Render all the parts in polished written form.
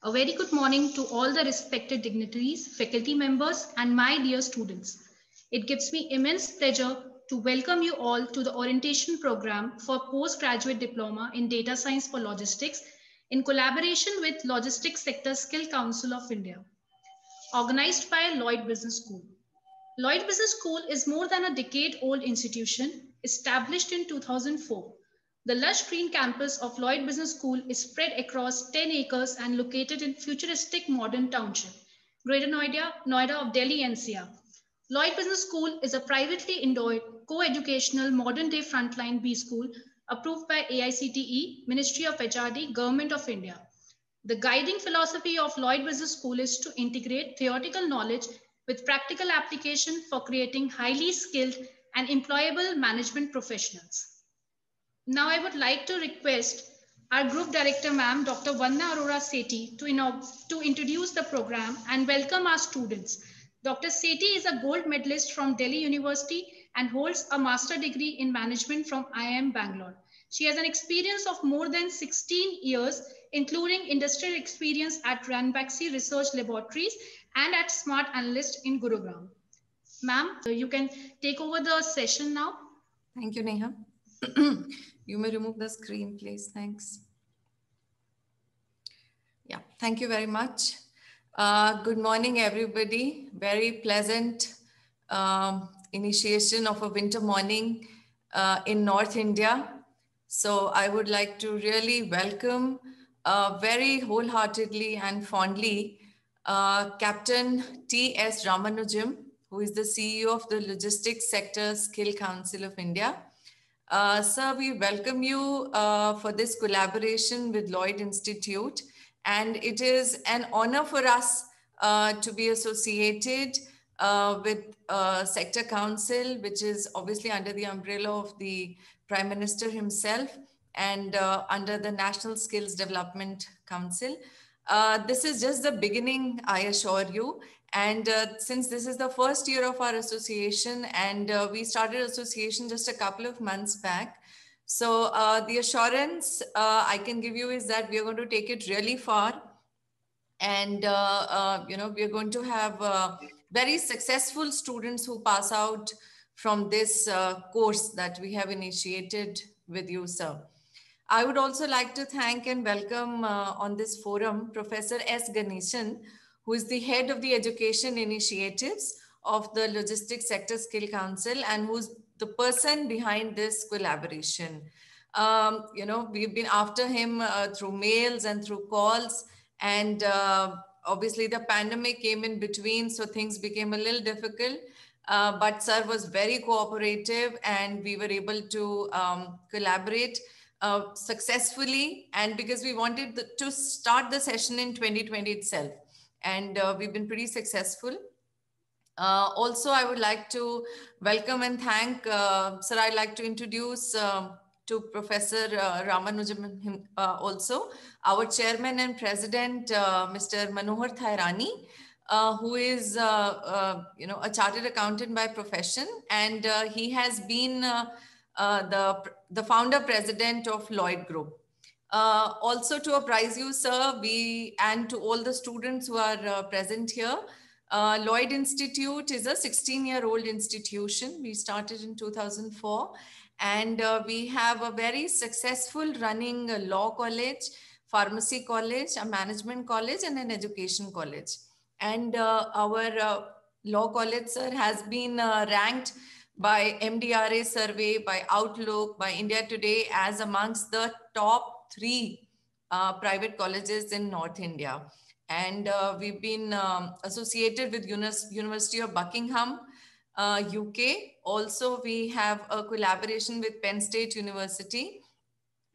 A very good morning to all the respected dignitaries, faculty members, and my dear students. It gives me immense pleasure to welcome you all to the orientation program for postgraduate diploma in data science for logistics in collaboration with Logistics Sector Skill Council of India, organized by Lloyd Business School. Lloyd Business School is more than a decade-old institution, established in 2004. The lush green campus of Lloyd Business School is spread across 10 acres and located in futuristic modern township, Greater Noida of Delhi NCR. Lloyd Business School is a privately endowed, co-educational, modern-day frontline B school approved by AICTE, Ministry of HRD, Government of India. The guiding philosophy of Lloyd Business School is to integrate theoretical knowledge with practical application for creating highly skilled and employable management professionals. Now I would like to request our Group Director, Ma'am, Dr. Vandana Arora Sethi, to introduce the program and welcome our students. Dr. Sethi is a gold medalist from Delhi University and holds a master degree in management from IIM Bangalore. She has an experience of more than 16 years, including industrial experience at 𝗟𝗵𝗂𝗁𝗍 Research Laboratories and at Smart Analyst in Gurugram. Ma'am, you can take over the session now. Thank you, Neha. You may remove the screen, please. Thanks. Yeah, thank you very much. Good morning, everybody. Very pleasant initiation of a winter morning in North India. So I would like to really welcome very wholeheartedly and fondly Captain T.S. Ramanujan, who is the CEO of the Logistics Sector Skill Council of India. Sir, we welcome you for this collaboration with Lloyd Institute, and it is an honor for us to be associated with Sector Council, which is obviously under the umbrella of the Prime Minister himself and under the National Skills Development Council. This is just the beginning, I assure you. And since this is the first year of our association, and we started association just a couple of months back. So the assurance I can give you is that we are going to take it really far. And, you know, we are going to have very successful students who pass out from this course that we have initiated with you, sir. I would also like to thank and welcome on this forum, Professor S. Ganeshan, who is the head of the education initiatives of the Logistics Sector Skill Council and who's the person behind this collaboration. You know, we've been after him through mails and through calls, and obviously the pandemic came in between, so things became a little difficult. But sir was very cooperative and we were able to collaborate successfully, and because we wanted to start the session in 2020 itself. And we've been pretty successful. Also, I would like to welcome and thank, sir, I'd like to introduce to Professor Ramanujan also, our chairman and president, Mr. 𝗓𝗏𝗓𝗏 𝗏𝗏, who is, you know, a chartered accountant by profession. And he has been the founder president of Lloyd Group. Also to apprise you, sir, and to all the students who are present here, Lloyd Institute is a 16-year-old institution. We started in 2004, and we have a very successful running law college, pharmacy college, a management college, and an education college. And our law college, sir, has been ranked by MDRA survey, by Outlook, by India Today as amongst the top 3 private colleges in North India. And we've been associated with University of Buckingham, UK. Also, we have a collaboration with Penn State University.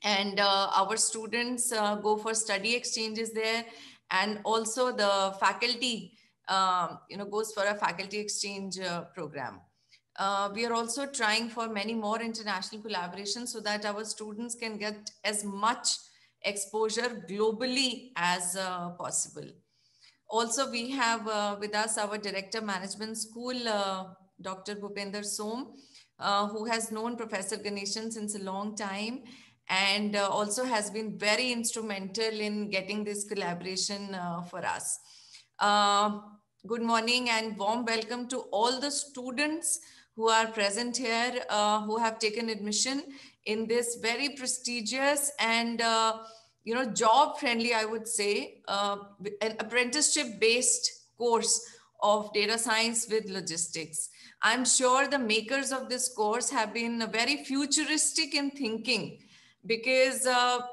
And our students go for study exchanges there. And also the faculty, you know, goes for a faculty exchange program. We are also trying for many more international collaborations so that our students can get as much exposure globally as possible. Also, we have with us our Director Management School, Dr. Bhupender Som, who has known Professor Ganeshan since a long time. and also has been very instrumental in getting this collaboration for us. Good morning and warm welcome to all the students who are present here, who have taken admission in this very prestigious and job friendly, I would say, an apprenticeship based course of data science with logistics. I'm sure the makers of this course have been very futuristic in thinking, because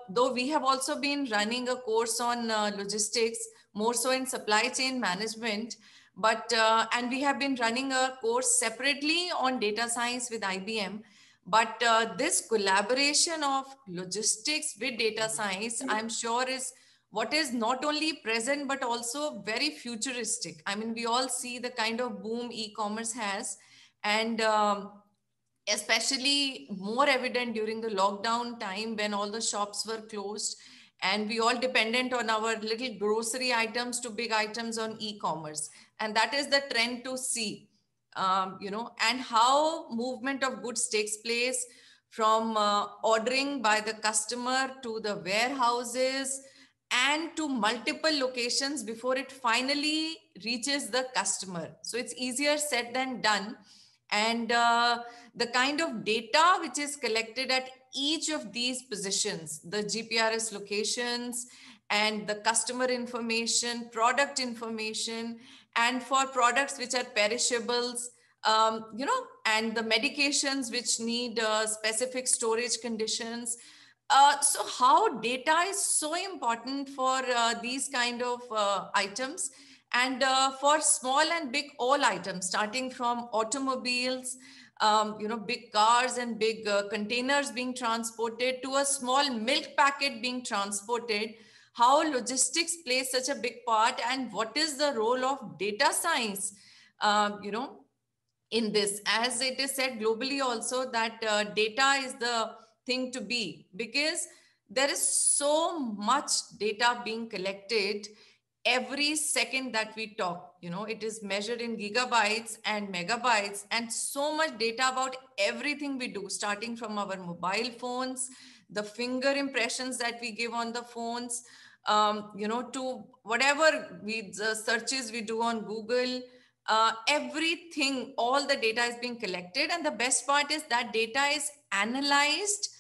though we have also been running a course on logistics, more so in supply chain management, but and we have been running a course separately on data science with IBM. But this collaboration of logistics with data science, I'm sure is what is not only present, but also very futuristic. I mean, we all see the kind of boom e-commerce has, and especially more evident during the lockdown time when all the shops were closed and we all dependent on our little grocery items to big items on e-commerce. And that is the trend to see, and how movement of goods takes place from ordering by the customer to the warehouses and to multiple locations before it finally reaches the customer. So it's easier said than done. And the kind of data which is collected at each of these positions, the GPRS locations and the customer information, product information, and for products which are perishables, and the medications which need specific storage conditions. So how data is so important for these kind of items, and for small and big all items, starting from automobiles, big cars and big containers being transported to a small milk packet being transported, how logistics plays such a big part, and what is the role of data science, in this. As it is said globally also that data is the thing to be, because there is so much data being collected every second that we talk. It is measured in gigabytes and megabytes, and so much data about everything we do, starting from our mobile phones, the finger impressions that we give on the phones, to whatever the searches we do on Google, everything, all the data is being collected. And the best part is that data is analyzed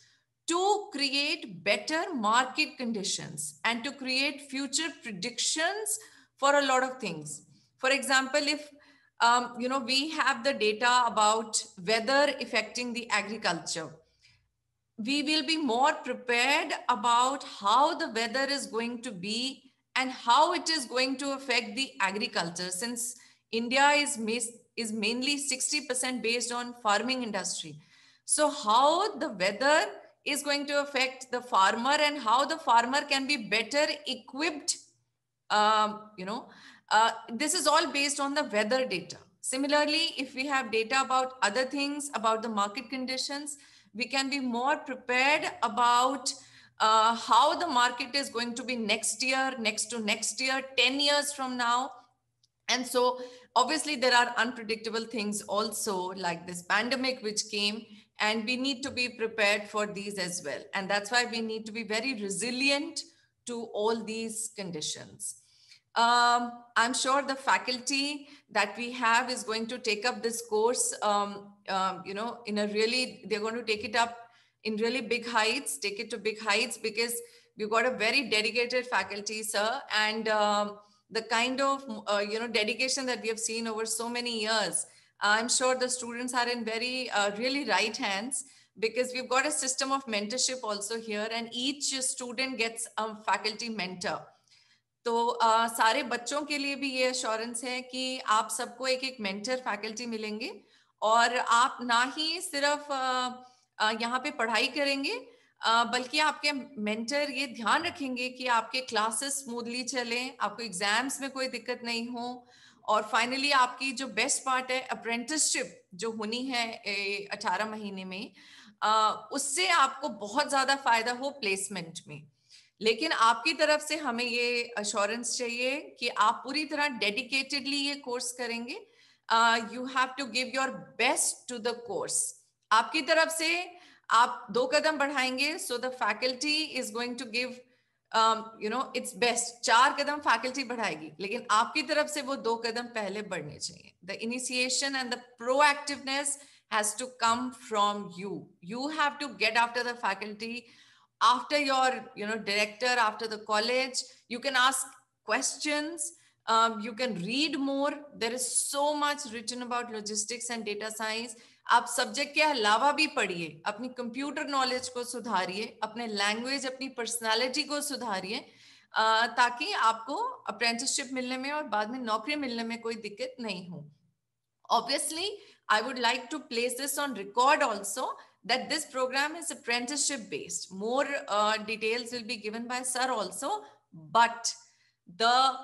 to create better market conditions and to create future predictions for a lot of things. For example, if we have the data about weather affecting the agriculture, we will be more prepared about how the weather is going to be and how it is going to affect the agriculture, since India is mainly 60% based on farming industry. So how the weather is going to affect the farmer and how the farmer can be better equipped. This is all based on the weather data. Similarly, if we have data about other things, about the market conditions, we can be more prepared about how the market is going to be next year, next to next year, 10 years from now. And so obviously there are unpredictable things also, like this pandemic which came, and we need to be prepared for these as well. And that's why we need to be very resilient to all these conditions. I'm sure the faculty that we have is going to take up this course, in a really, they're going to take it up in really big heights, take it to big heights, because we've got a very dedicated faculty, sir. And the kind of, dedication that we have seen over so many years, I'm sure the students are in very, really right hands, because we've got a system of mentorship also here, and each student gets a faculty mentor. तो सारे बच्चों के लिए भी ये assurance है कि आप सबको एक एक मेंटर फैकल्टी मिलेंगे, और आप ना ही सिर्फ यहाँ पे पढ़ाई करेंगे, बल्कि आपके मेंटर ये ध्यान रखेंगे कि आपके क्लासेस स्मूथली चलें, आपको एग्जाम्स में कोई दिक्कत नहीं हो, और फाइनली आपकी जो बेस्ट पार्ट है अप्रेंटिसशिप जो होनी है 18 महीने में, उससे आपको बहुत ज़्यादा फायदा हो प्लेसमेंट में. लेकिन आपकी तरफ से हमें ये अश्योरेंस चाहिए कि आप पूरी तरह डेडिकेटेडली ये कोर्स करेंगे. You have to give your best to the course. आपकी तरफ से आप 2 कदम बढ़ाएंगे, so the faculty is going to give its best. 4 Kadam faculty बढ़ाएगी, लेकिन आपकी तरफ से वो 2 कदम पहले बढ़ने चाहिए. The initiation and the proactiveness has to come from you. You have to get after the faculty, after your director, after the college. You can ask questions. You can read more. There is so much written about logistics and data science. आप subject के अलावा भी पढ़िए, अपनी computer knowledge को सुधारिए, अपने language, अपनी personality को सुधारिए, ताकि आपको अप्रेंटिसशिप मिलने में और बाद में नौकरी मिलने में कोई दिक्कत नहीं हो. Obviously, I would like to place this on record also that this program is apprenticeship based. More details will be given by sir also, but the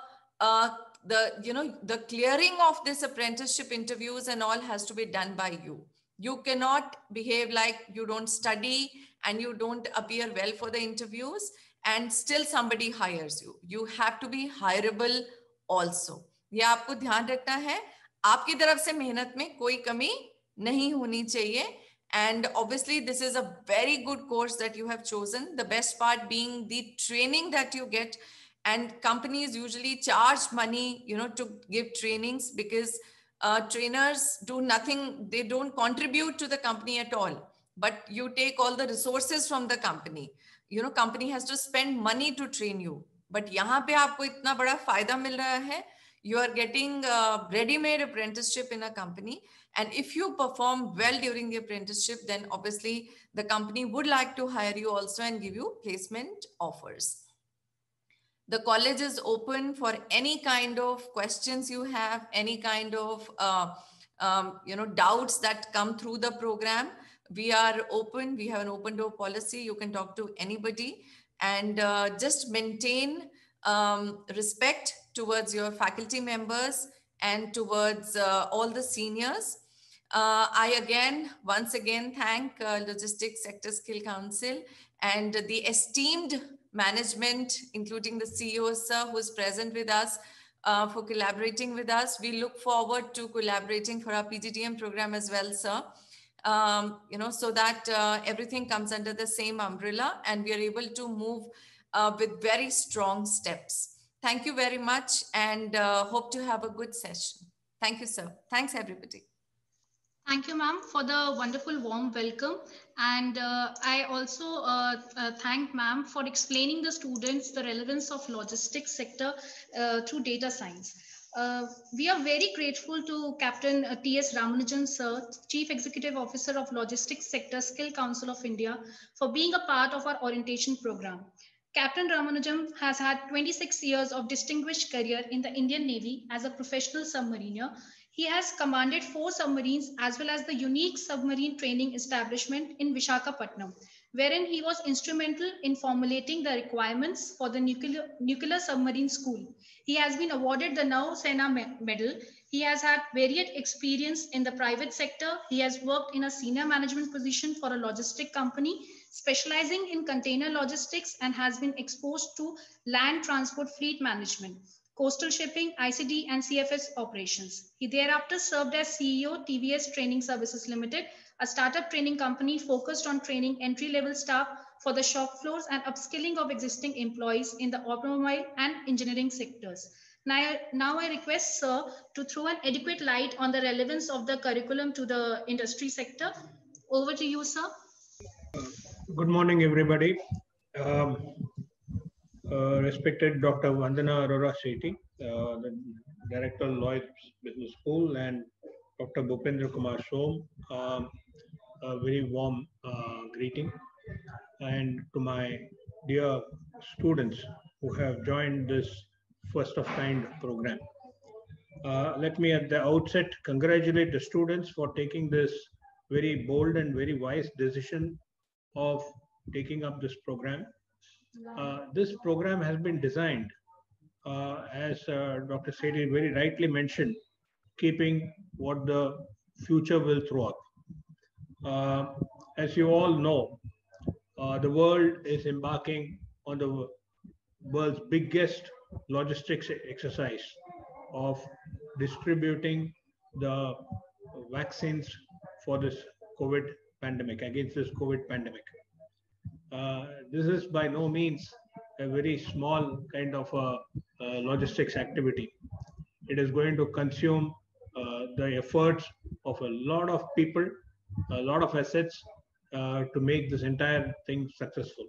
clearing of this apprenticeship interviews and all has to be done by you. You cannot behave like you don't study and you don't appear well for the interviews and still somebody hires you. You have to be hireable also. ये आपको ध्यान रखना है. आपकी तरफ से मेहनत में कोई कमी नहीं होनी चाहिए. And obviously this is a very good course that you have chosen. The best part being the training that you get. And companies usually charge money, to give trainings, because trainers do nothing. They don't contribute to the company at all. But you take all the resources from the company. Company has to spend money to train you. But यहाँ पे आपको इतना बड़ा फायदा मिल रहा है. You are getting ready-made apprenticeship in a company. And if you perform well during the apprenticeship, then obviously the company would like to hire you also and give you placement offers. The college is open for any kind of questions you have, any kind of doubts that come through the program. We are open. We have an open door policy. You can talk to anybody, and just maintain respect towards your faculty members and towards all the seniors. I once again thank Logistics Sector Skill Council and the esteemed management, including the CEO sir, who is present with us, for collaborating with us. We look forward to collaborating for our PGDM program as well, sir. So that everything comes under the same umbrella and we are able to move with very strong steps. Thank you very much, and hope to have a good session. Thank you, sir. Thanks, everybody. Thank you, ma'am, for the wonderful warm welcome. And I also thank ma'am for explaining the students the relevance of logistics sector through data science. We are very grateful to Captain T.S. Ramanujan, sir, Chief Executive Officer of Logistics Sector Skill Council of India, for being a part of our orientation program. Captain Ramanujan has had 26 years of distinguished career in the Indian Navy as a professional submariner. He has commanded 4 submarines as well as the unique submarine training establishment in Visakhapatnam, wherein he was instrumental in formulating the requirements for the nuclear submarine school. He has been awarded the 𝗷𝗫 medal. He has had varied experience in the private sector. He has worked in a senior management position for a logistic company, specializing in container logistics, and has been exposed to land transport fleet management, coastal shipping, ICD and CFS operations. He thereafter served as CEO TVS Training Services Limited, a startup training company focused on training entry-level staff for the shop floors and upskilling of existing employees in the automobile and engineering sectors. Now I request sir to throw an adequate light on the relevance of the curriculum to the industry sector. Over to you, sir. Good morning, everybody. Respected Dr. Vandana Arora Sethi, the Director of Lloyd Business School, and Dr. 𝗏𝗵𝗃𝗄𝗏, a very warm greeting. And to my dear students who have joined this first of kind program. Let me at the outset congratulate the students for taking this very bold and very wise decision of taking up this program. This program has been designed, as Dr. Sethi very rightly mentioned, keeping what the future will throw up. As you all know, the world is embarking on the world's biggest logistics exercise of distributing the vaccines for this COVID pandemic, against this COVID pandemic. This is by no means a very small kind of logistics activity. It is going to consume the efforts of a lot of people, a lot of assets to make this entire thing successful.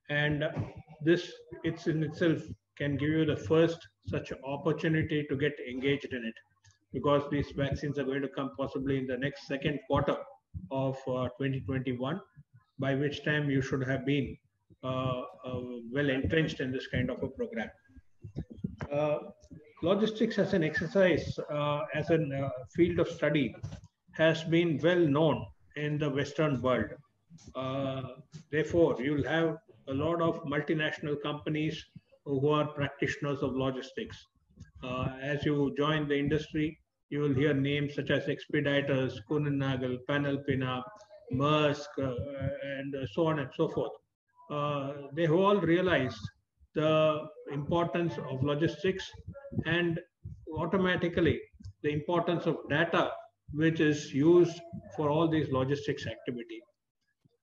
And this in itself can give you the first such opportunity to get engaged in it, because these vaccines are going to come possibly in the next second quarter of 2021, by which time you should have been well entrenched in this kind of a program. Logistics as an exercise, as a field of study, has been well known in the Western world. Therefore, you'll have a lot of multinational companies who are practitioners of logistics. As you join the industry, you will hear names such as Expeditors, Kuehne Nagel, Panalpina, Maersk, and so on and so forth. They have all realized the importance of logistics and automatically the importance of data, which is used for all these logistics activity.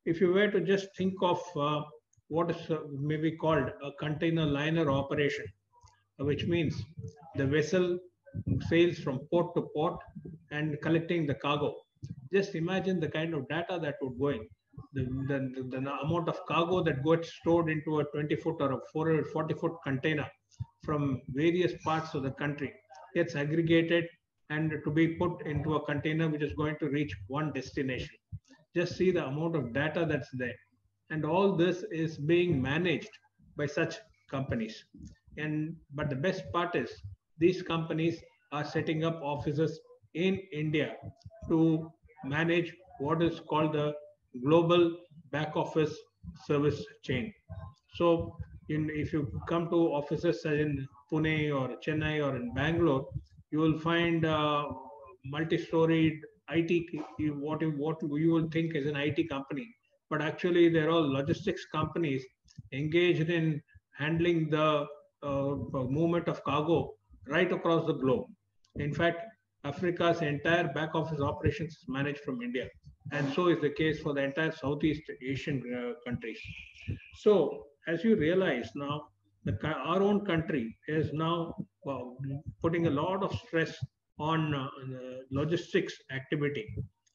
If you were to just think of what is maybe called a container liner operation, which means the vessel sails from port to port and collecting the cargo. Just imagine the kind of data that would go in. The amount of cargo that gets stored into a 20-foot or a 40-foot container from various parts of the country gets aggregated and to be put into a container which is going to reach one destination. Just see the amount of data that's there. And all this is being managed by such companies. But the best part is these companies are setting up offices in India to manage what is called the global back office service chain. So if you come to offices in Pune or Chennai or in Bangalore, you will find multi-storied IT, what you will think is an IT company, but actually they're all logistics companies engaged in handling the movement of cargo right across the globe. In fact, Africa's entire back office operations is managed from India. And so is the case for the entire Southeast Asian countries. So as you realize now, our own country is now putting a lot of stress on logistics activity.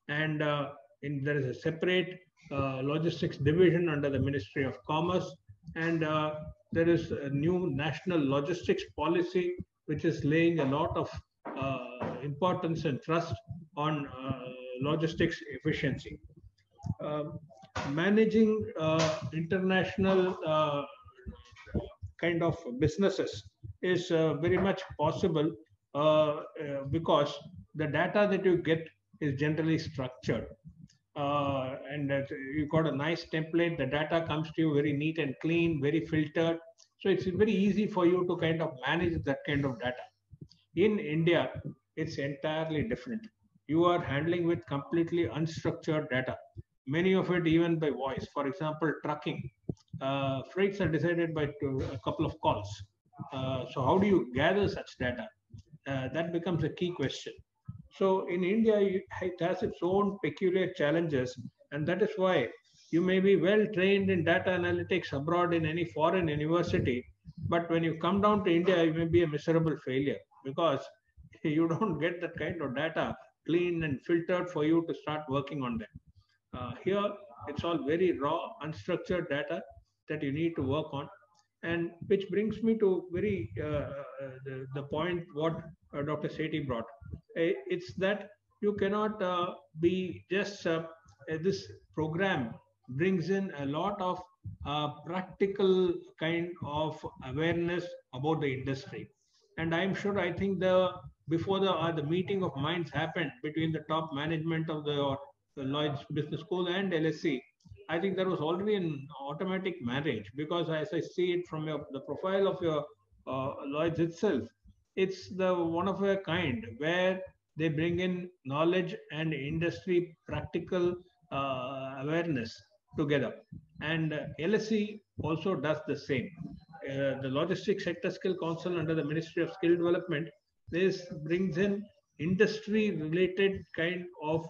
And there is a separate logistics division under the Ministry of Commerce. And there is a new national logistics policy, which is laying a lot of importance and trust on logistics efficiency. Managing international kind of businesses is very much possible because the data that you get is generally structured. And you've got a nice template, the data comes to you very neat and clean, very filtered. So it's very easy for you to kind of manage that kind of data. In India, it's entirely different. You are handling with completely unstructured data, many of it even by voice. For example, trucking. Freights are decided by a couple of calls. So how do you gather such data? That becomes a key question. So in India, it has its own peculiar challenges, and that is why you may be well trained in data analytics abroad in any foreign university, but when you come down to India, you may be a miserable failure because you don't get that kind of data clean and filtered for you to start working on them. Here, it's all very raw, unstructured data that you need to work on, and which brings me to the point what Dr. Sethi brought. It's that you cannot be just this program brings in a lot of practical kind of awareness about the industry. And I'm sure, I think before the meeting of minds happened between the top management of the Lloyd Business School and LSE, I think there was already an automatic marriage, because as I see it from the profile of your Lloyd's itself, it's the one of a kind where they bring in knowledge and industry practical awareness together. And LSE also does the same. The Logistics Sector Skill Council under the Ministry of Skill Development, this brings in industry related kind of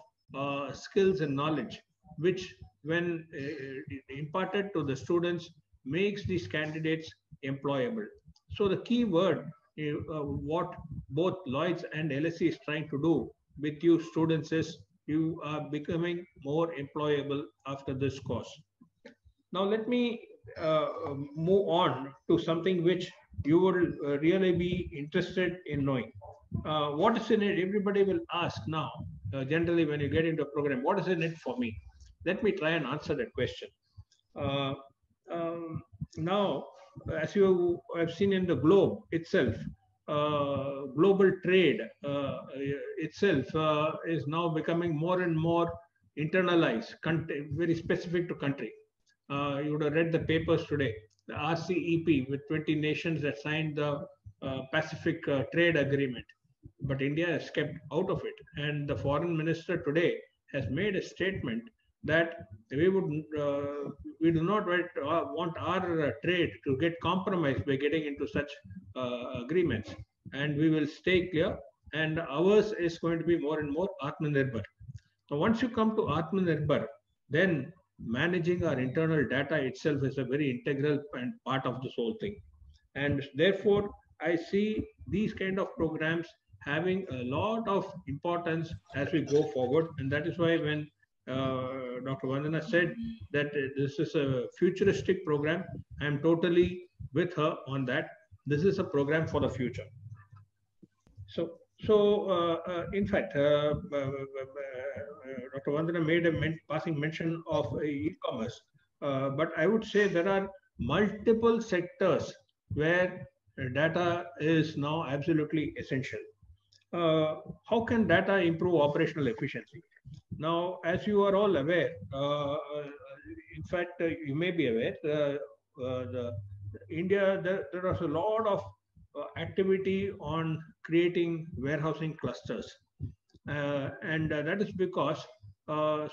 skills and knowledge, which when imparted to the students makes these candidates employable. So the key word, what both Lloyd's and LSE is trying to do with you students is you are becoming more employable after this course. Now let me move on to something which you will really be interested in knowing. What is in it? Everybody will ask now, generally when you get into a program, what is in it for me? Let me try and answer that question. Now, as you have seen in the globe itself, global trade itself is now becoming more and more internalized, very specific to country. You would have read the papers today. The RCEP with 20 nations that signed the Pacific Trade Agreement, but India is kept out of it. And the foreign minister today has made a statement that we do not want our trade to get compromised by getting into such agreements, and we will stay clear. And ours is going to be more and more Atmanirbhar. So once you come to Atmanirbhar, then managing our internal data itself is a very integral and part of this whole thing. And therefore, I see these kind of programs having a lot of importance as we go forward. And that is why when Dr. Vandana said that this is a futuristic program, I am totally with her on that. This is a program for the future. So in fact, Dr. Vandana made a passing mention of e-commerce, but I would say there are multiple sectors where data is now absolutely essential. How can data improve operational efficiency? Now, as you are all aware, in fact, you may be aware, India, there was a lot of activity on creating warehousing clusters. And that is because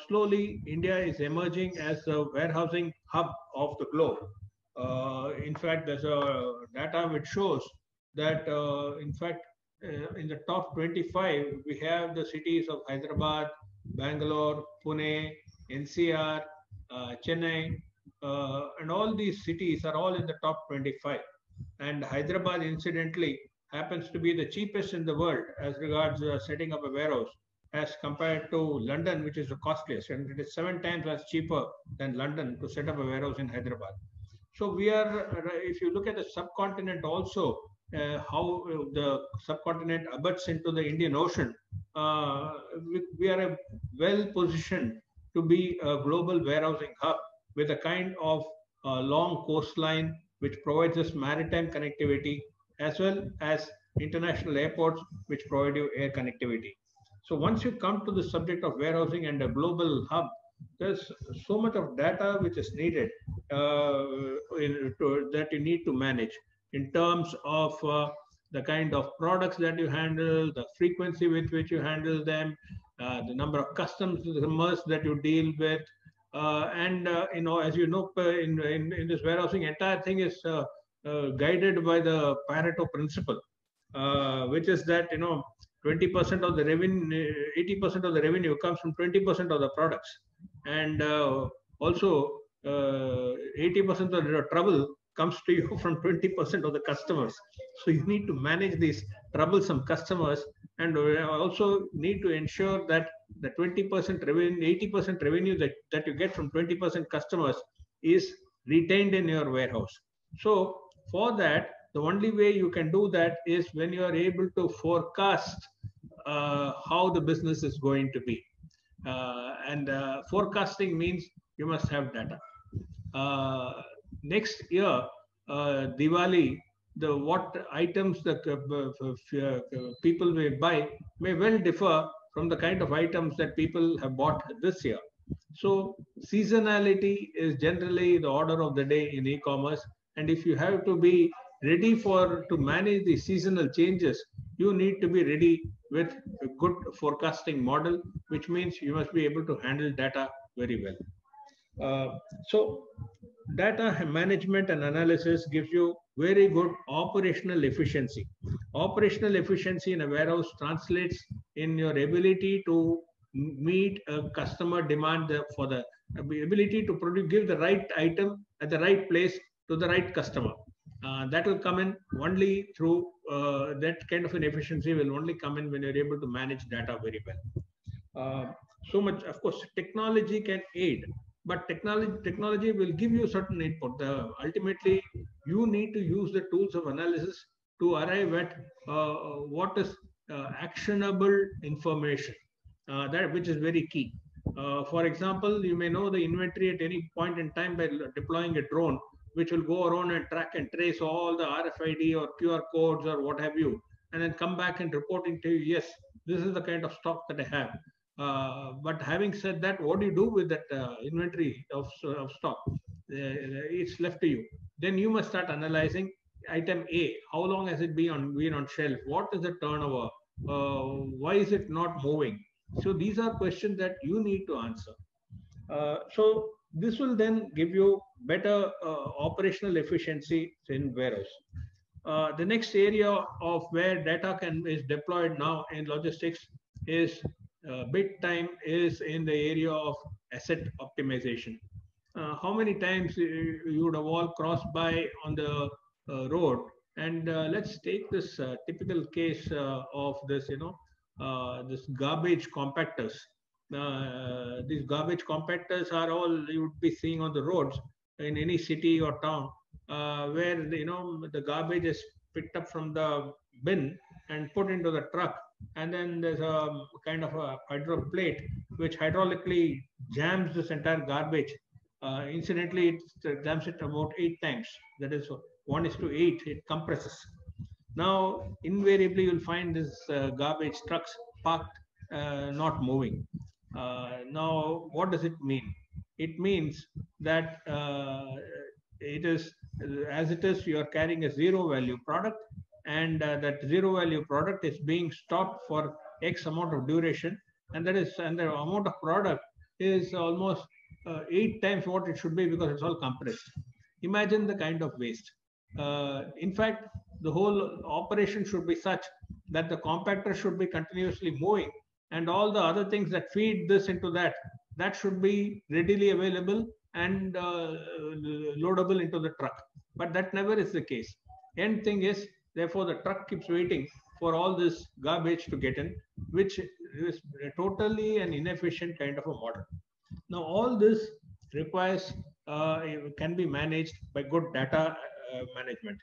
slowly India is emerging as a warehousing hub of the globe. In fact, there's a data which shows that, in fact, in the top 25, we have the cities of Hyderabad, Bangalore, Pune, NCR, Chennai, and all these cities are all in the top 25. And Hyderabad, incidentally, happens to be the cheapest in the world as regards setting up a warehouse as compared to London, which is the costliest. And it is 7 times as cheaper than London to set up a warehouse in Hyderabad. So we are, if you look at the subcontinent also, how the subcontinent abuts into the Indian Ocean, we are well positioned to be a global warehousing hub with a kind of long coastline which provides us maritime connectivity as well as international airports which provide you air connectivity. So once you come to the subject of warehousing and a global hub, there's so much of data which is needed that you need to manage in terms of the kind of products that you handle, the frequency with which you handle them, the number of customers that you deal with, and you know, as you know, in this warehousing, entire thing is guided by the Pareto principle, which is that 20% of the revenue, 80% of the revenue comes from 20% of the products, and also 80% of the trouble comes to you from 20% of the customers. So you need to manage these troublesome customers, and also need to ensure that the 20% revenue, 80% revenue that you get from 20% customers is retained in your warehouse. So for that, the only way you can do that is when you are able to forecast how the business is going to be. And forecasting means you must have data. Next year, Diwali, what items the people may buy may well differ from the kind of items that people have bought this year. So seasonality is generally the order of the day in e-commerce. And if you have to be ready to manage the seasonal changes, you need to be ready with a good forecasting model, which means you must be able to handle data very well. So data management and analysis gives you very good operational efficiency. Operational efficiency in a warehouse translates in your ability to meet a customer demand for the ability to produce, give the right item at the right place to the right customer. That will come in only through that kind of an efficiency will only come in when you're able to manage data very well. So much, of course, technology can aid, but technology will give you certain input. Ultimately, you need to use the tools of analysis to arrive at what is actionable information, that which is very key. For example, you may know the inventory at any point in time by deploying a drone, which will go around and track and trace all the RFID or QR codes or what have you, and then come back and reporting to you, yes, this is the kind of stock that I have. But having said that, what do you do with that inventory of stock? It's left to you. Then you must start analyzing item A. How long has it been on shelf? What is the turnover? Why is it not moving? So these are questions that you need to answer. So this will then give you better operational efficiency in warehouse. The next area of where data is deployed now in logistics is big time is in the area of asset optimization. How many times you would have all crossed by on the road, and let's take this typical case of this, this garbage compactors. These garbage compactors are all you would be seeing on the roads in any city or town, where the garbage is picked up from the bin and put into the truck, and then there's a kind of a hydro plate which hydraulically jams this entire garbage. Incidentally, it jams it about 8 times. That is 1:8. It compresses. Now, invariably, you'll find this garbage trucks parked, not moving. Now, what does it mean? It means that it is, as it is, you are carrying a zero value product, and that zero value product is being stopped for X amount of duration, and the amount of product is almost 8 times what it should be because it's all compressed. Imagine the kind of waste. In fact, the whole operation should be such that the compactor should be continuously moving, and all the other things that feed this into that should be readily available and loadable into the truck. But that never is the case. End thing is, therefore, the truck keeps waiting for all this garbage to get in, which is totally an inefficient kind of a model. Now, all this requires, can be managed by good data management.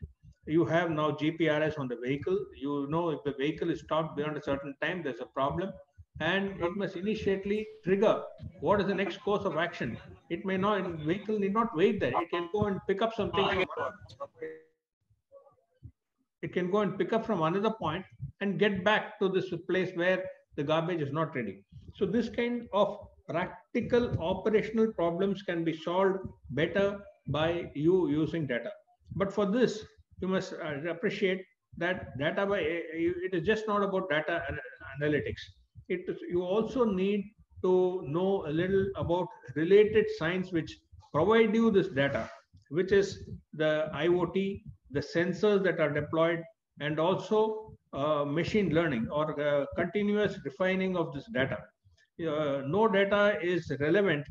You have now GPRS on the vehicle. You know if the vehicle is stopped beyond a certain time, there's a problem, and it must initially trigger what is the next course of action. It may not, the vehicle need not wait there. It can go and pick up something from another point and get back to this place where the garbage is not ready. So this kind of practical operational problems can be solved better by you using data. But for this, you must appreciate that data it is just not about data analytics. You also need to know a little about related science which provide you this data, which is the IoT, the sensors that are deployed, and also machine learning or continuous refining of this data. No data is relevant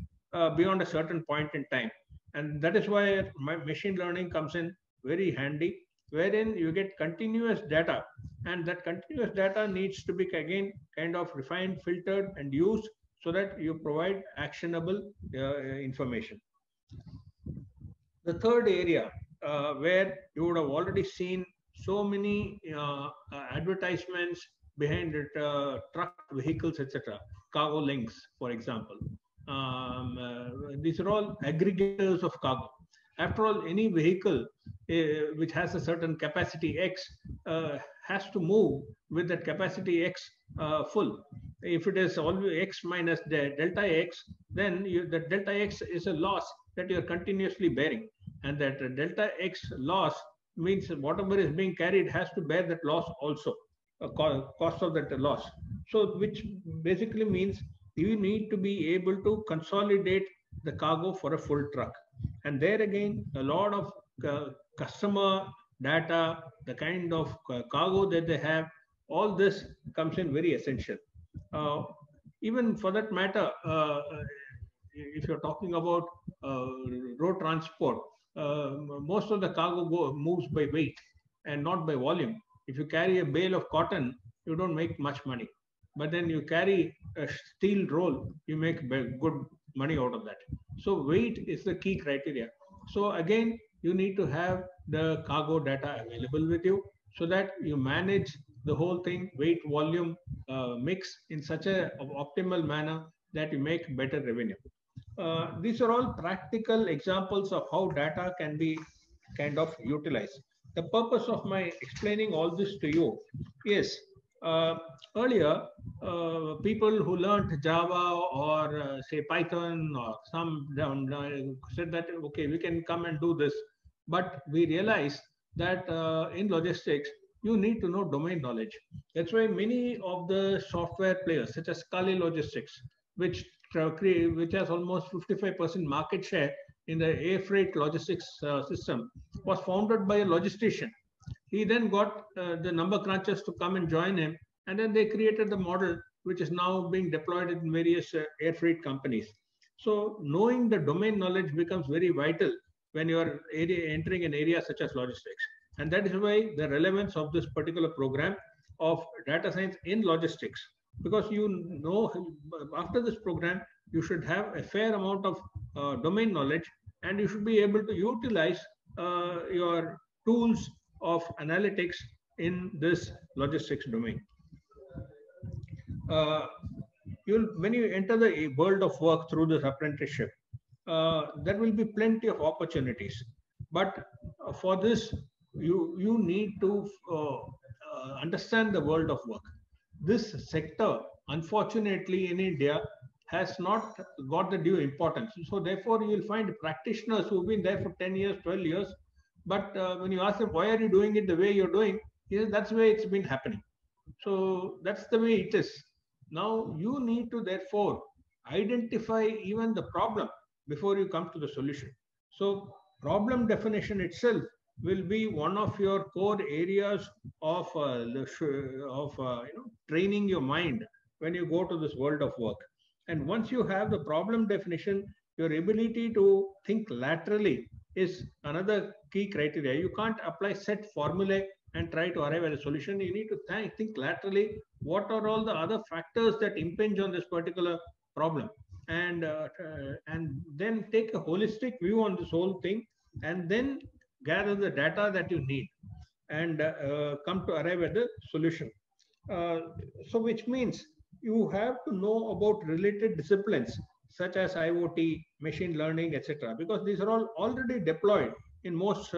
beyond a certain point in time. And that is why machine learning comes in very handy, wherein you get continuous data, and that continuous data needs to be again kind of refined, filtered, and used so that you provide actionable information. The third area where you would have already seen so many advertisements behind it, truck vehicles, etc., cargo links, for example. These are all aggregators of cargo. After all, any vehicle which has a certain capacity X has to move with that capacity X full. If it is always X minus delta X, then the delta X is a loss that you are continuously bearing. And that delta X loss means whatever is being carried has to bear that loss also, cost of that loss. So which basically means you need to be able to consolidate the cargo for a full truck. And there again, a lot of customer data, the kind of cargo that they have, all this comes in very essential. Even for that matter, if you're talking about road transport, most of the cargo moves by weight and not by volume. If you carry a bale of cotton, you don't make much money. But then you carry a steel roll, you make good money out of that. So weight is the key criteria. So again, you need to have the cargo data available with you so that you manage the whole thing, weight, volume, mix in such a optimal manner that you make better revenue. These are all practical examples of how data can be kind of utilized. The purpose of my explaining all this to you is earlier, people who learned Java or say Python or some said that, okay, we can come and do this. But we realized that in logistics, you need to know domain knowledge. That's why many of the software players, such as 𝗟𝗏 Logistics, which has almost 55% market share in the air freight logistics system, was founded by a logistician. He then got the number crunchers to come and join him, and then they created the model, which is now being deployed in various air freight companies. So knowing the domain knowledge becomes very vital when you are entering an area such as logistics. And that is why the relevance of this particular program of data science in logistics, because you know, after this program, you should have a fair amount of domain knowledge, and you should be able to utilize your tools of analytics in this logistics domain. When you enter the world of work through this apprenticeship, there will be plenty of opportunities. But for this, you need to understand the world of work. This sector, unfortunately, in India, has not got the due importance. So therefore, you will find practitioners who've been there for 10 years, 12 years. But when you ask them, why are you doing it the way you're doing? That's the way it's been happening. So that's the way it is. Now you need to therefore identify even the problem before you come to the solution. So problem definition itself will be one of your core areas of training your mind when you go to this world of work. And once you have the problem definition, your ability to think laterally is another key criteria. You can't apply set formulae and try to arrive at a solution. You need to think laterally. What are all the other factors that impinge on this particular problem? And then take a holistic view on this whole thing, and then gather the data that you need and come to arrive at the solution. So which means you have to know about related disciplines such as IoT, machine learning, etc., because these are all already deployed in most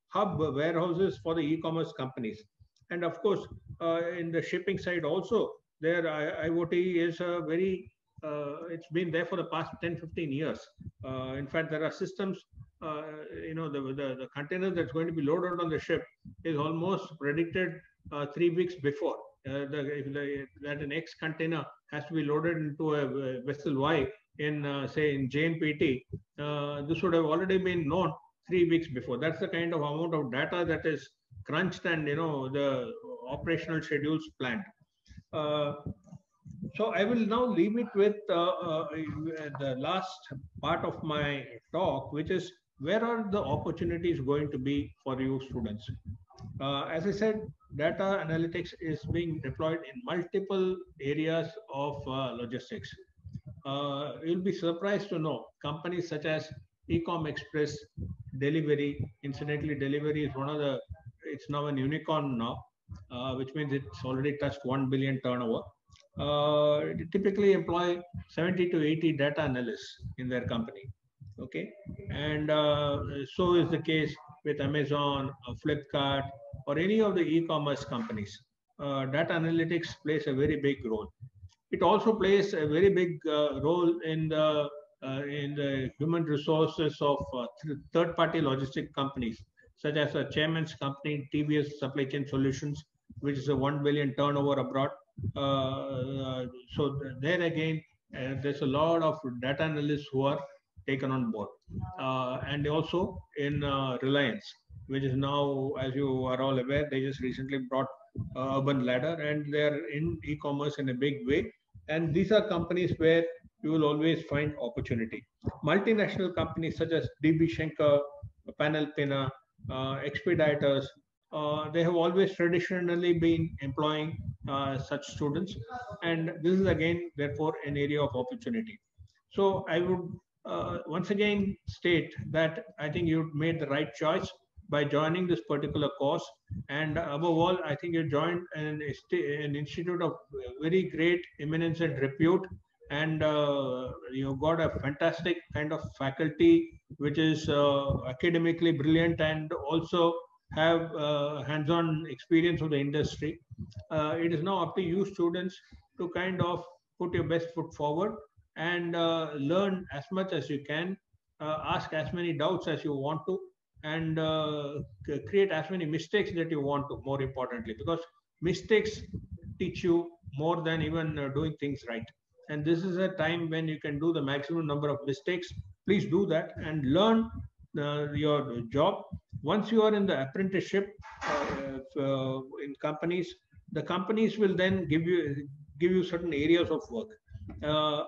hub warehouses for the e-commerce companies. And of course, in the shipping side also, there IoT is a very, it's been there for the past 10, 15 years. In fact, there are systems, the container that's going to be loaded on the ship is almost predicted 3 weeks before. That an X container has to be loaded into a vessel Y in, say, in JNPT. This would have already been known 3 weeks before. That's the kind of amount of data that is crunched and, the operational schedules planned. So I will now leave it with the last part of my talk, which is where are the opportunities going to be for you students? As I said, data analytics is being deployed in multiple areas of logistics. You'll be surprised to know companies such as 𝗕𝗵𝗃𝗃 delivery. Incidentally, delivery is one of the, it's now an unicorn now, which means it's already touched 1 billion turnover. Typically employ 70 to 80 data analysts in their company. Okay, and so is the case with Amazon or Flipkart or any of the e-commerce companies. Data analytics plays a very big role. It also plays a very big role in the human resources of third-party logistic companies, such as a chairman's company, TVS Supply Chain Solutions, which is a 1 billion turnover abroad. So there again, there's a lot of data analysts who are taken on board. And also in Reliance, which is now, as you are all aware, they just recently brought Urban Ladder, and they're in e-commerce in a big way. And these are companies where you will always find opportunity. Multinational companies such as 𝗕𝗵𝗱𝗍𝗂𝗏, 𝗓𝗨𝗡𝗏, Expeditors, they have always traditionally been employing such students. And this is again, therefore, an area of opportunity. So I would once again state that I think you made the right choice by joining this particular course. And above all, I think you joined an institute of very great eminence and repute, and you got a fantastic kind of faculty which is academically brilliant and also have hands-on experience of the industry. It is now up to you students to kind of put your best foot forward and learn as much as you can, ask as many doubts as you want to, and create as many mistakes that you want to, more importantly, because mistakes teach you more than even doing things right. And this is a time when you can do the maximum number of mistakes. Please do that and learn your job. Once you are in the apprenticeship in companies, the companies will then give you certain areas of work,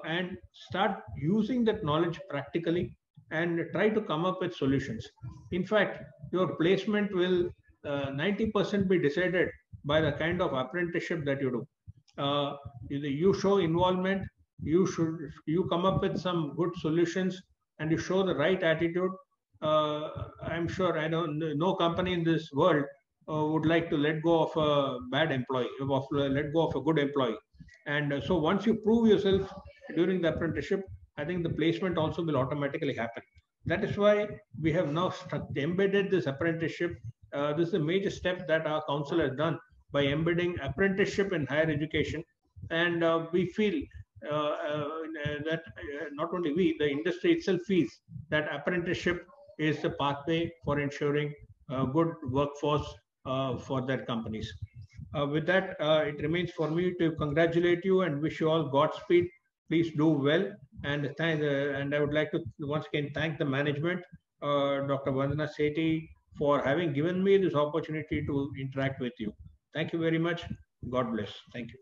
and start using that knowledge practically and try to come up with solutions. In fact, your placement will 90% be decided by the kind of apprenticeship that you do. You show involvement, you come up with some good solutions, and you show the right attitude. I'm sure no company in this world would like to let go of a bad employee, let go of a good employee. And so once you prove yourself during the apprenticeship, I think the placement also will automatically happen. That is why we have now embedded this apprenticeship. This is a major step that our council has done by embedding apprenticeship in higher education. And we feel that not only we, the industry itself feels that apprenticeship is the pathway for ensuring a good workforce for their companies. With that, it remains for me to congratulate you and wish you all Godspeed. Please do well, and I would like to once again thank the management, Dr. Vandana Sethi, for having given me this opportunity to interact with you. Thank you very much. God bless. Thank you.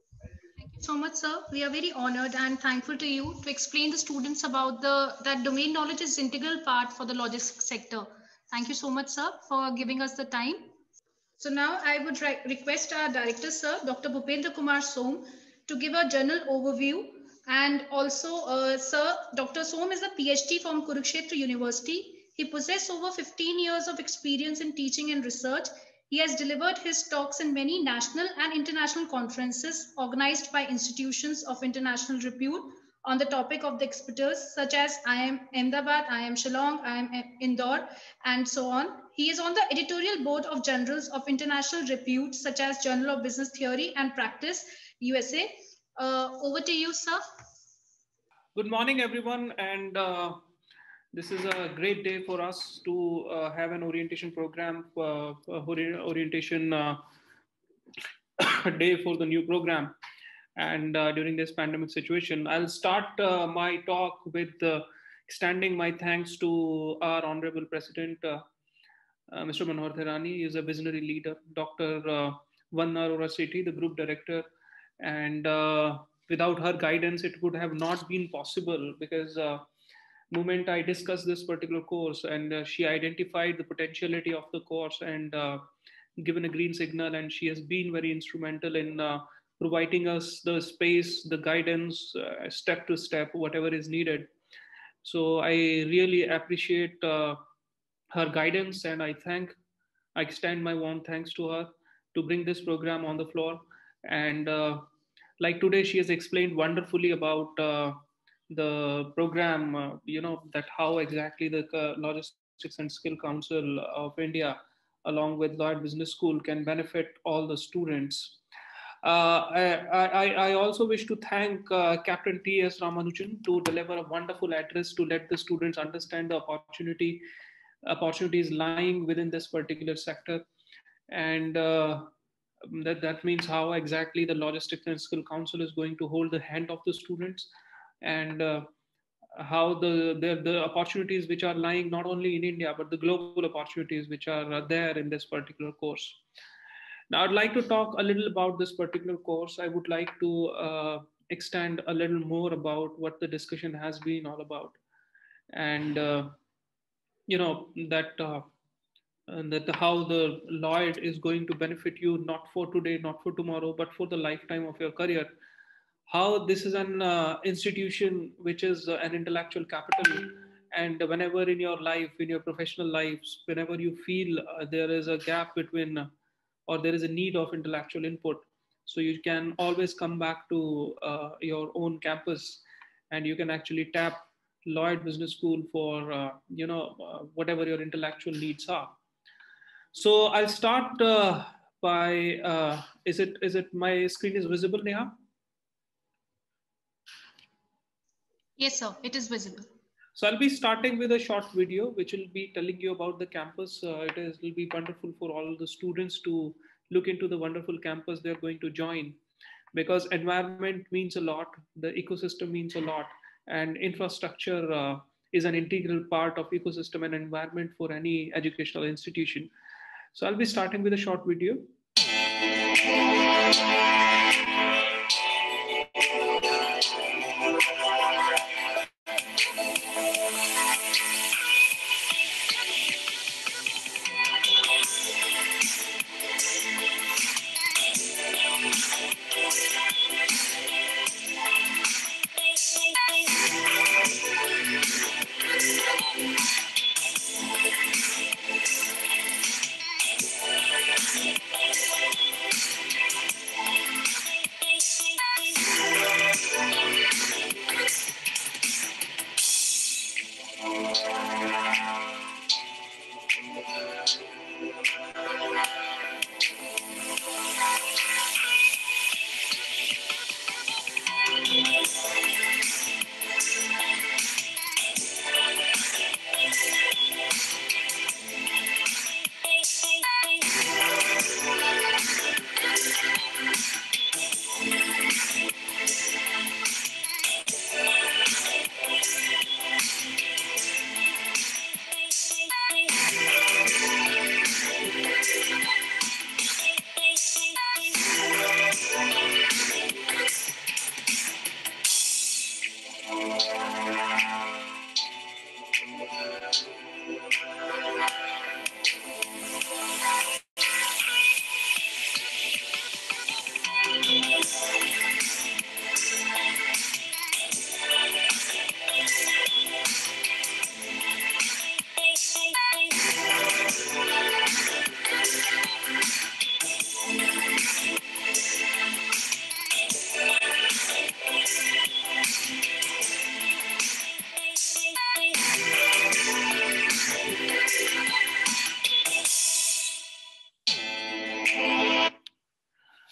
Thank you so much, sir. We are very honored and thankful to you to explain the students about that domain knowledge is integral part for the logistics sector. Thank you so much, sir, for giving us the time. So now I would request our director, sir, Dr. 𝗵𝗵𝗱𝗏, to give a general overview. And also, sir, Dr. Som is a PhD from Kurukshetra University. He possesses over 15 years of experience in teaching and research. He has delivered his talks in many national and international conferences organized by institutions of international repute on the topic of the expertise, such as IIM Ahmedabad, IIM Shillong, IIM Indore, and so on. He is on the editorial board of journals of international repute, such as Journal of Business Theory and Practice, USA. Over to you, sir. Good morning, everyone. And this is a great day for us to have an orientation program, orientation day for the new program. And during this pandemic situation, I'll start my talk with extending my thanks to our Honorable President, Mr. Manohar Thirani. He is a visionary leader, Dr. Vandana Arora Sethi, the group director. And without her guidance, it would have not been possible, because moment I discussed this particular course and she identified the potentiality of the course and given a green signal, and she has been very instrumental in providing us the space, the guidance, step to step, whatever is needed. So I really appreciate her guidance, and I extend my warm thanks to her to bring this program on the floor. And like today, she has explained wonderfully about the program, that how exactly the Logistics and Skill Council of India, along with Lloyd Business School, can benefit all the students. I also wish to thank Captain T.S. Ramanujan to deliver a wonderful address to let the students understand the opportunities lying within this particular sector. And that means how exactly the Logistics and Skill Council is going to hold the hand of the students, and how the opportunities which are lying not only in India, but the global opportunities which are there in this particular course. Now, I'd like to talk a little about this particular course. I would like to extend a little more about what the discussion has been all about. And, that how the Lloyd is going to benefit you, not for today, not for tomorrow, but for the lifetime of your career. How this is an institution which is an intellectual capital. And whenever in your life, in your professional lives, whenever you feel there is a gap between or there is a need of intellectual input, so you can always come back to your own campus, and you can actually tap Lloyd Business School for whatever your intellectual needs are. So I'll start by is it my screen is visible, Neha? Yes, sir, it is visible. So I'll be starting with a short video, which will be telling you about the campus. It will be wonderful for all the students to look into the wonderful campus they're going to join, because environment means a lot, the ecosystem means a lot, and infrastructure is an integral part of ecosystem and environment for any educational institution. So I'll be starting with a short video.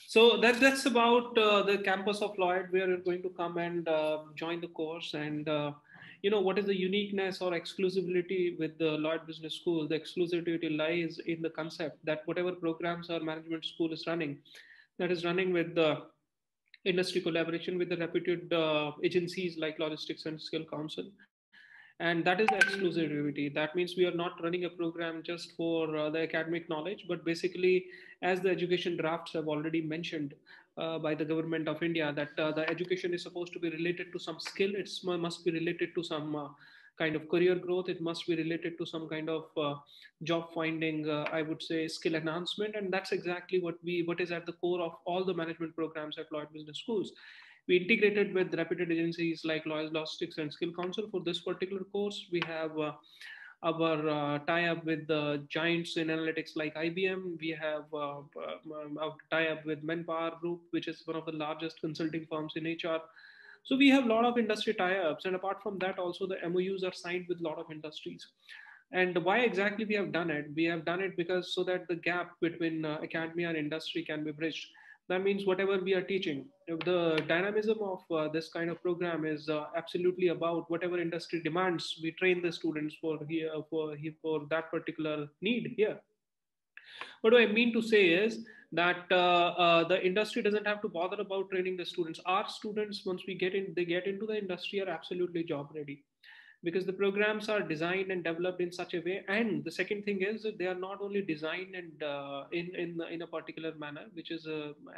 So that's about the campus of Lloyd, where you're going to come and join the course. And what is the uniqueness or exclusivity with the Lloyd Business School? The exclusivity lies in the concept that whatever programs our management school is running, that is running with the industry collaboration with the reputed agencies like Logistics and Skill Council. And that is the exclusivity. That means we are not running a program just for the academic knowledge, but basically, as the education drafts have already mentioned by the government of India, that the education is supposed to be related to some skill. It must be related to some kind of career growth. It must be related to some kind of job finding, I would say, skill enhancement. And that's exactly what is at the core of all the management programs at Lloyd Business Schools. We integrated with reputed agencies like Logistics and Skill Council for this particular course. We have our tie-up with the giants in analytics like IBM. We have a tie-up with Manpower Group, which is one of the largest consulting firms in HR. So we have a lot of industry tie-ups. And apart from that, also the MOUs are signed with a lot of industries. And why exactly we have done it? We have done it because so that the gap between academia and industry can be bridged. That means whatever we are teaching, if the dynamism of this kind of program is absolutely about whatever industry demands, we train the students for that particular need here. What do I mean to say is that the industry doesn't have to bother about training the students. Our students, once they get into the industry, are absolutely job ready. because the programs are designed and developed in such a way. And the second thing is that they are not only designed and in a particular manner, which is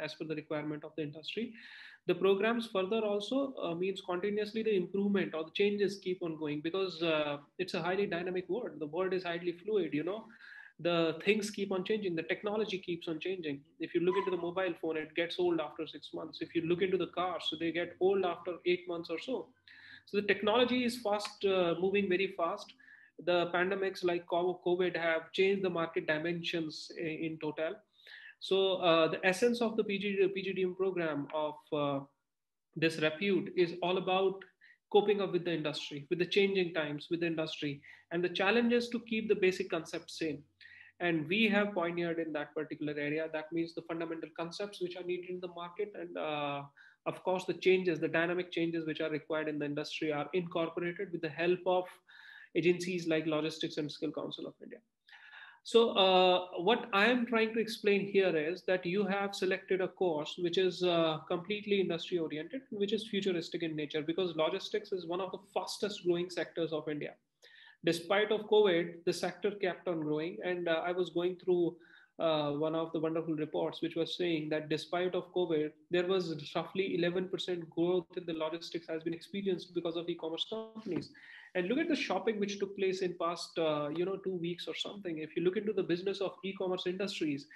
as per the requirement of the industry. The programs further also means continuously the improvement or the changes keep on going, because it's a highly dynamic world. The world is highly fluid, you know. The things keep on changing. The technology keeps on changing. If you look into the mobile phone, it gets old after 6 months. If you look into the cars, so they get old after 8 months or so. So the technology is fast, moving very fast. The pandemics like COVID have changed the market dimensions in total. So the essence of the PGDM program of this repute is all about coping up with the industry, with the changing times, with the industry, and the challenges to keep the basic concepts same. And we have pioneered in that particular area. That means the fundamental concepts which are needed in the market, and of course the changes, the dynamic changes which are required in the industry are incorporated with the help of agencies like Logistics and Skill Council of India. So what I am trying to explain here is that you have selected a course which is completely industry oriented, which is futuristic in nature, because logistics is one of the fastest growing sectors of India. Despite of COVID, the sector kept on growing. And I was going through one of the wonderful reports, which was saying that despite of COVID, there was roughly 11% growth in the logistics has been experienced because of e-commerce companies. And look at the shopping which took place in past 2 weeks or something. If you look into the business of e-commerce industries,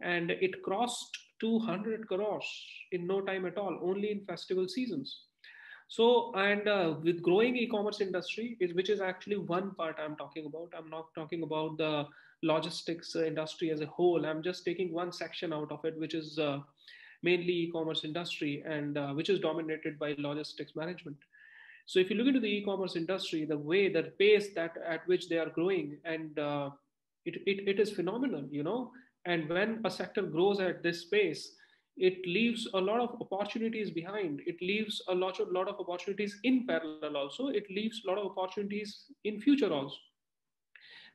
and it crossed 200 crores in no time at all, only in festival seasons. So, and with growing e-commerce industry, which is actually one part I'm talking about. I'm not talking about the logistics industry as a whole. I'm just taking one section out of it, which is mainly e-commerce industry, and which is dominated by logistics management. So if you look into the e-commerce industry, the way, the pace that at which they are growing, and it is phenomenal, you know. And when a sector grows at this pace, it leaves a lot of opportunities behind. It leaves a lot of opportunities in parallel also. It leaves a lot of opportunities in future also.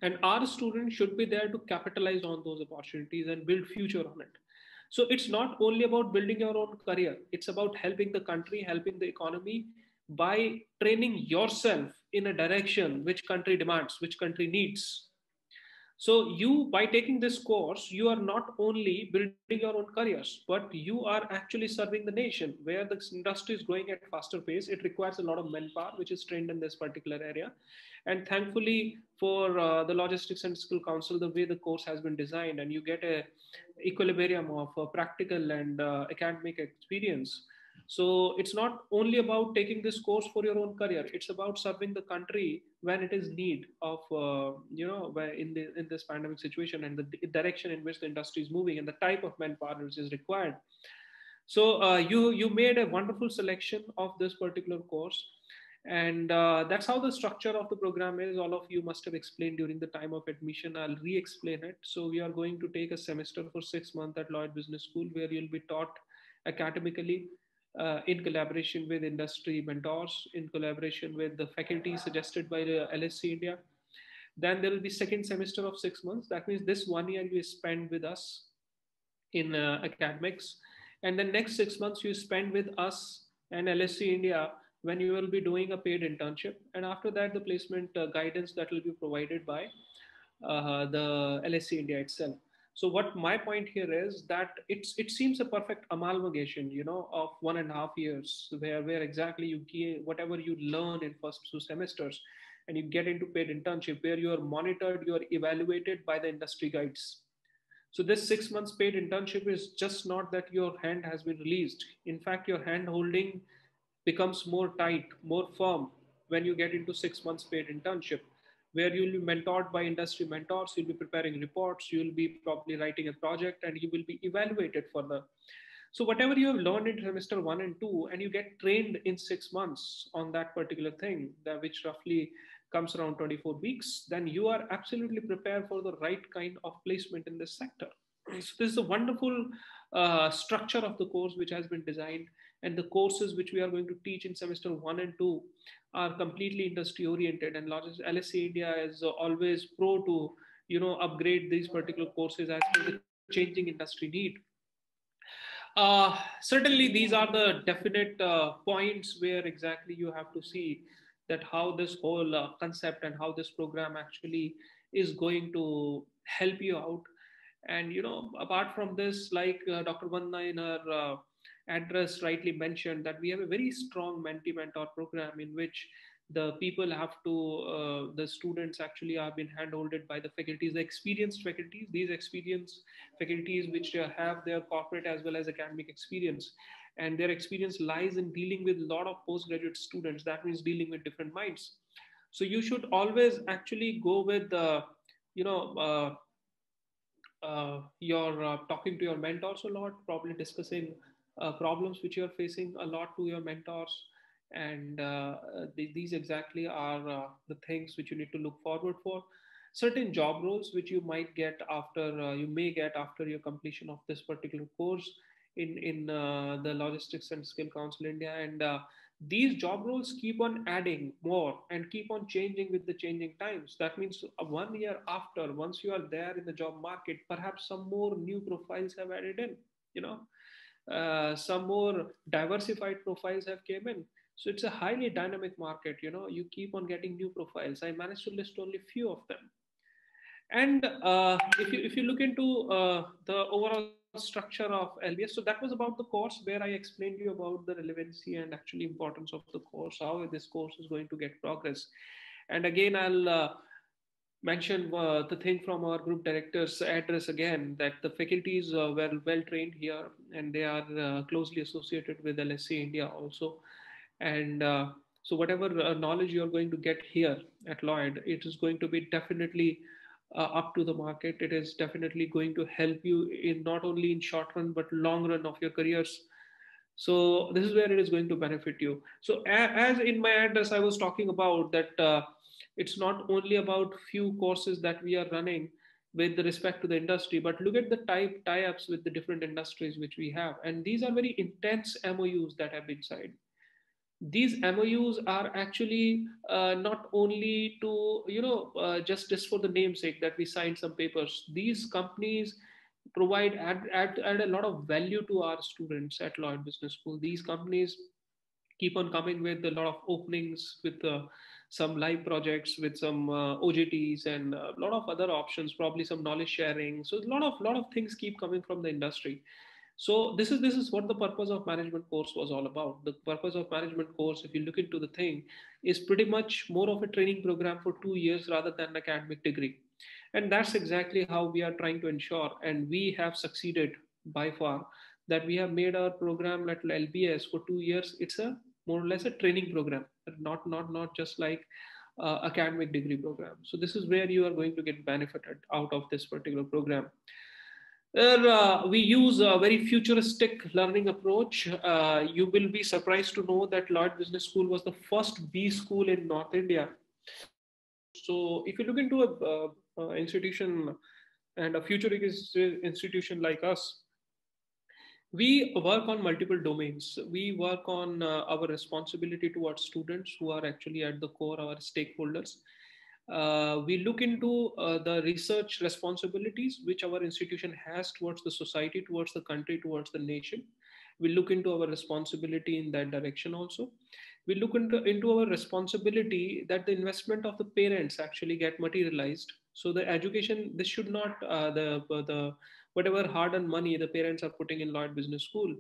And our students should be there to capitalize on those opportunities and build future on it. So it's not only about building your own career. It's about helping the country, helping the economy by training yourself in a direction which country demands, which country needs. So you, by taking this course, you are not only building your own careers, but you are actually serving the nation. Where the industry is growing at faster pace, it requires a lot of manpower, which is trained in this particular area. And thankfully for the Logistics and Skill Council, the way the course has been designed, and you get a equilibrium of practical and academic experience. So it's not only about taking this course for your own career. It's about serving the country when it is need of, in this pandemic situation, and the direction in which the industry is moving, and the type of manpower which is required. So you made a wonderful selection of this particular course. And that's how the structure of the program is. All of you must have explained during the time of admission. I'll re-explain it. So we are going to take a semester for 6 months at Lloyd Business School, where you'll be taught academically, in collaboration with industry mentors, in collaboration with the faculty suggested by the LSC India. Then there will be second semester of 6 months. That means this 1 year you spend with us in academics. And the next 6 months you spend with us and LSC India, when you will be doing a paid internship. And after that, the placement guidance that will be provided by the LSC India itself. So what my point here is that it seems a perfect amalgamation, you know, of 1.5 years, where exactly you get whatever you learn in first 2 semesters, and you get into paid internship, where you are monitored, you are evaluated by the industry guides. So this 6 months paid internship is just not that your hand has been released. In fact, your hand holding becomes more tight, more firm when you get into 6 months paid internship, where you'll be mentored by industry mentors, you'll be preparing reports, you'll be probably writing a project, and you will be evaluated further. So whatever you have learned in semester 1 and 2, and you get trained in 6 months on that particular thing, which roughly comes around 24 weeks, then you are absolutely prepared for the right kind of placement in this sector. So this is a wonderful structure of the course which has been designed, and the courses which we are going to teach in semester 1 and 2 are completely industry oriented, and LSC India is always pro to, you know, upgrade these particular courses as per the changing industry need. Certainly these are the definite points where exactly you have to see that how this whole concept and how this program actually is going to help you out. And apart from this, like Dr. Vandana in her address rightly mentioned, that we have a very strong mentee mentor program in which the people have to, the students actually are being handholded by the faculties, the experienced faculties, these experienced faculties which have their corporate as well as academic experience. And their experience lies in dealing with a lot of postgraduate students. That means dealing with different minds. So you should always actually go with you're talking to your mentors a lot, probably discussing problems which you're facing a lot to your mentors. And these exactly are the things which you need to look forward for. Certain job roles which you might get after, you may get after your completion of this particular course in the Logistics and Skill Council India. And these job roles keep on adding more and keep on changing with the changing times. That means 1 year after, once you are there in the job market, perhaps some more new profiles have added in, some more diversified profiles have came in. So it's a highly dynamic market. You keep on getting new profiles. I managed to list only a few of them. And if you look into the overall structure of LBS, so that was about the course where I explained to you about the relevancy and actually importance of the course, how this course is going to get progress. And again, I'll mention the thing from our group director's address again, that the faculties were well trained here and they are closely associated with LSE India also. And so whatever knowledge you're going to get here at Lloyd, it is going to be definitely up to the market. It is definitely going to help you in not only in short run, but long run of your careers. So this is where it is going to benefit you. So as in my address, I was talking about that it's not only about few courses that we are running with respect to the industry, but look at the tie-ups with the different industries which we have. And these are very intense MOUs that have been signed. These MOUs are actually not only to, just for the namesake that we signed some papers. These companies add a lot of value to our students at Lloyd Business School. These companies keep on coming with a lot of openings, with some live projects, with some OJTs and a lot of other options, probably some knowledge sharing. So a lot of things keep coming from the industry. So this is what the purpose of management course was all about. The purpose of management course, if you look into the thing, is pretty much more of a training program for 2 years rather than an academic degree. And that's exactly how we are trying to ensure, and we have succeeded by far, that we have made our program at LBS for 2 years. It's a more or less a training program, not just like academic degree program. So this is where you are going to get benefited out of this particular program. We use a very futuristic learning approach. You will be surprised to know that Lloyd Business School was the first B school in North India. So if you look into a institution and a futuristic institution like us, we work on multiple domains. We work on our responsibility towards students who are actually at the core, our stakeholders. We look into the research responsibilities which our institution has towards the society, towards the country, towards the nation. We look into our responsibility in that direction also. We look into our responsibility that the investment of the parents actually get materialized. So the education, this should not, whatever hard-earned money the parents are putting in Lloyd Business School,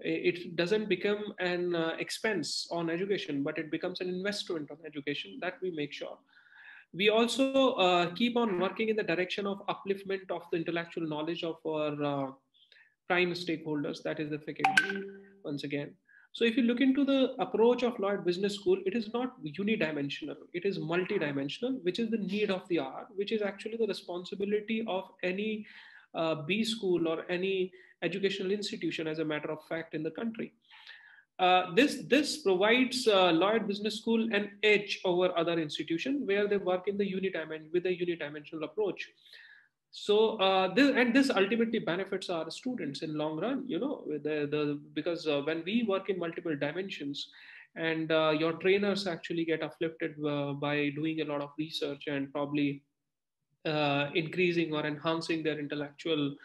it doesn't become an expense on education, but it becomes an investment on education. That we make sure. We also keep on working in the direction of upliftment of the intellectual knowledge of our prime stakeholders, that is the faculty, once again. So if you look into the approach of Lloyd Business School, it is not unidimensional, it is multidimensional, which is the need of the hour, which is actually the responsibility of any B school or any educational institution, as a matter of fact, in the country. This provides Lloyd Business School an edge over other institutions where they work in the with a unidimensional approach. So this ultimately benefits our students in long run, because when we work in multiple dimensions, and your trainers actually get uplifted by doing a lot of research and probably increasing or enhancing their intellectual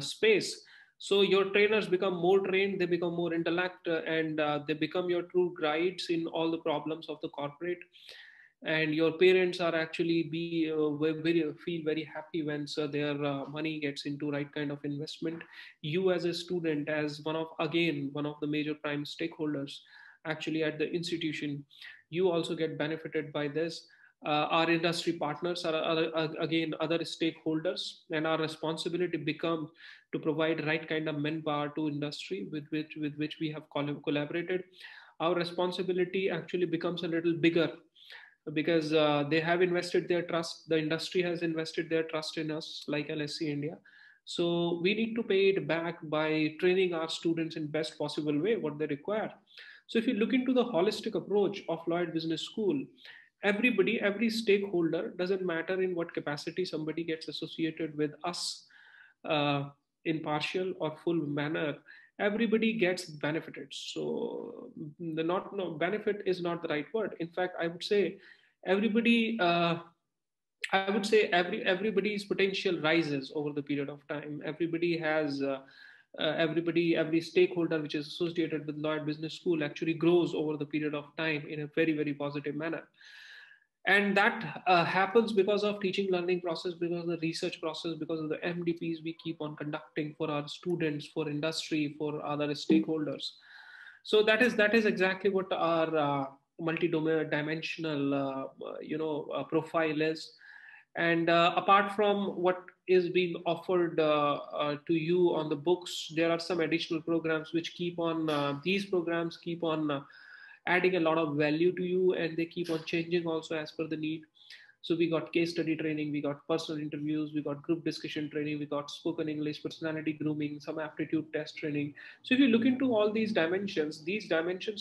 space. So your trainers become more trained, they become more intellect, and they become your true guides in all the problems of the corporate. And your parents are actually feel very happy when their money gets into right kind of investment. You as a student, as one of the major prime stakeholders actually at the institution, you also get benefited by this. Our industry partners are again other stakeholders, and our responsibility becomes to provide right kind of manpower to industry with which we have collaborated. Our responsibility actually becomes a little bigger because they have invested their trust. The industry has invested their trust in us, like LSC India. So we need to pay it back by training our students in best possible way what they require. So if you look into the holistic approach of Lloyd Business School, everybody, every stakeholder, doesn't matter in what capacity somebody gets associated with us in partial or full manner, everybody gets benefited. So benefit is not the right word. In fact, I would say everybody, everybody's potential rises over the period of time. Everybody has every stakeholder which is associated with Lloyd Business School actually grows over the period of time in a very, very positive manner. And that happens because of teaching learning process, because of the research process, because of the MDPs we keep on conducting for our students, for industry, for other stakeholders. So that is exactly what our multi-dimensional profile is. And apart from what is being offered to you on the books, there are some additional programs which keep on, these programs keep on adding a lot of value to you, and they keep on changing also as per the need. So we got case study training, we got personal interviews, we got group discussion training, we got spoken English, personality grooming, some aptitude test training. So if you look into all these dimensions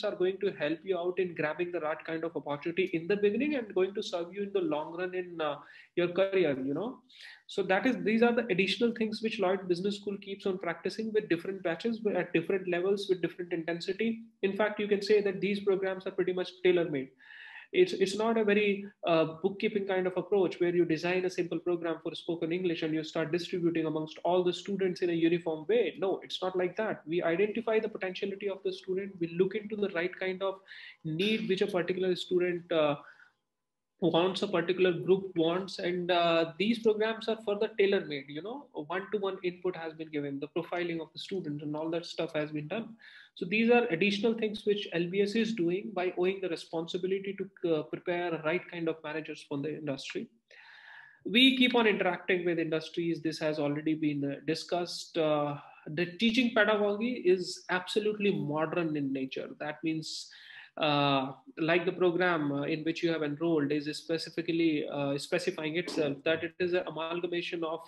are going to help you out in grabbing the right kind of opportunity in the beginning and going to serve you in the long run in your career, you know. So these are the additional things which Lloyd Business School keeps on practicing with different batches at different levels with different intensity. In fact, you can say that these programs are pretty much tailor-made. It's not a very bookkeeping kind of approach where you design a simple program for spoken English and you start distributing amongst all the students in a uniform way. No, it's not like that. We identify the potentiality of the student. We look into the right kind of need which a particular student wants, a particular group wants, and these programs are further tailor-made. You know, one-to-one input has been given, the profiling of the student and all that stuff has been done. So these are additional things which LBS is doing by owing the responsibility to prepare right kind of managers for the industry. We keep on interacting with industries. This has already been discussed. The teaching pedagogy is absolutely modern in nature. That means like the program in which you have enrolled is specifically specifying itself that it is an amalgamation of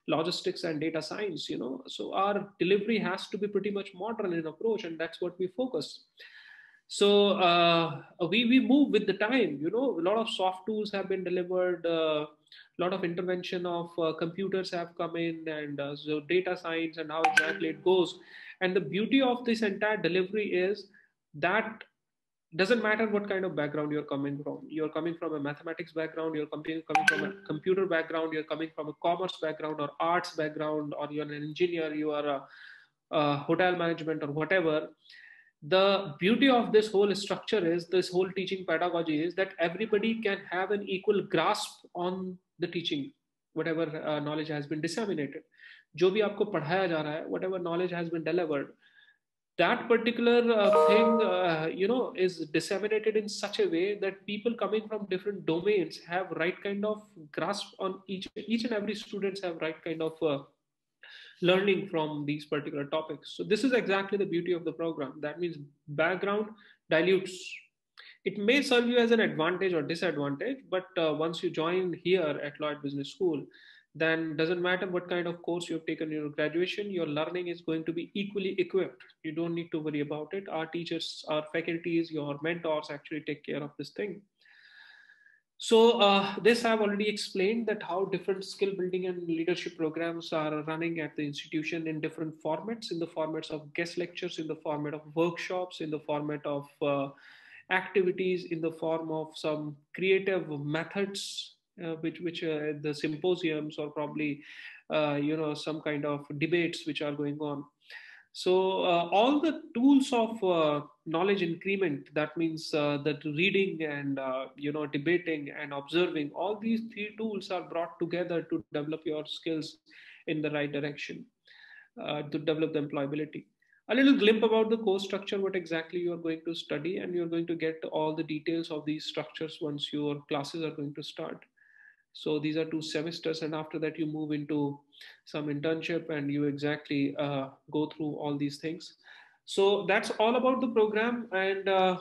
logistics and data science, you know. So our delivery has to be pretty much modern in approach, and that's what we focus. So we move with the time, you know. A lot of soft tools have been delivered, a lot of intervention of computers have come in, and so data science and how exactly it goes. And the beauty of this entire delivery is that doesn't matter what kind of background you're coming from. You're coming from a mathematics background, you're coming from a computer background, you're coming from a commerce background or arts background, or you're an engineer, you are a hotel management or whatever. The beauty of this whole structure is, this whole teaching pedagogy is that everybody can have an equal grasp on the teaching, whatever knowledge has been disseminated. जो भी आपको पढ़ाया जा रहा है, whatever knowledge has been delivered, that particular thing, you know, is disseminated in such a way that people coming from different domains have right kind of grasp on each and every students have right kind of learning from these particular topics. So this is exactly the beauty of the program. That means background dilutes. It may serve you as an advantage or disadvantage, but once you join here at Lloyd Business School, then doesn't matter what kind of course you've taken in your graduation, your learning is going to be equally equipped. You don't need to worry about it. Our teachers, our faculties, your mentors actually take care of this thing. So this I've already explained that how different skill building and leadership programs are running at the institution in different formats, in the formats of guest lectures, in the format of workshops, in the format of activities, in the form of some creative methods which the symposiums or probably some kind of debates which are going on. So all the tools of knowledge increment, that means that reading and debating and observing, all these three tools are brought together to develop your skills in the right direction, to develop the employability. A little glimpse about the course structure, what exactly you are going to study, and you're going to get all the details of these structures once your classes are going to start. So these are 2 semesters, and after that you move into some internship and you exactly go through all these things. So that's all about the program. And, I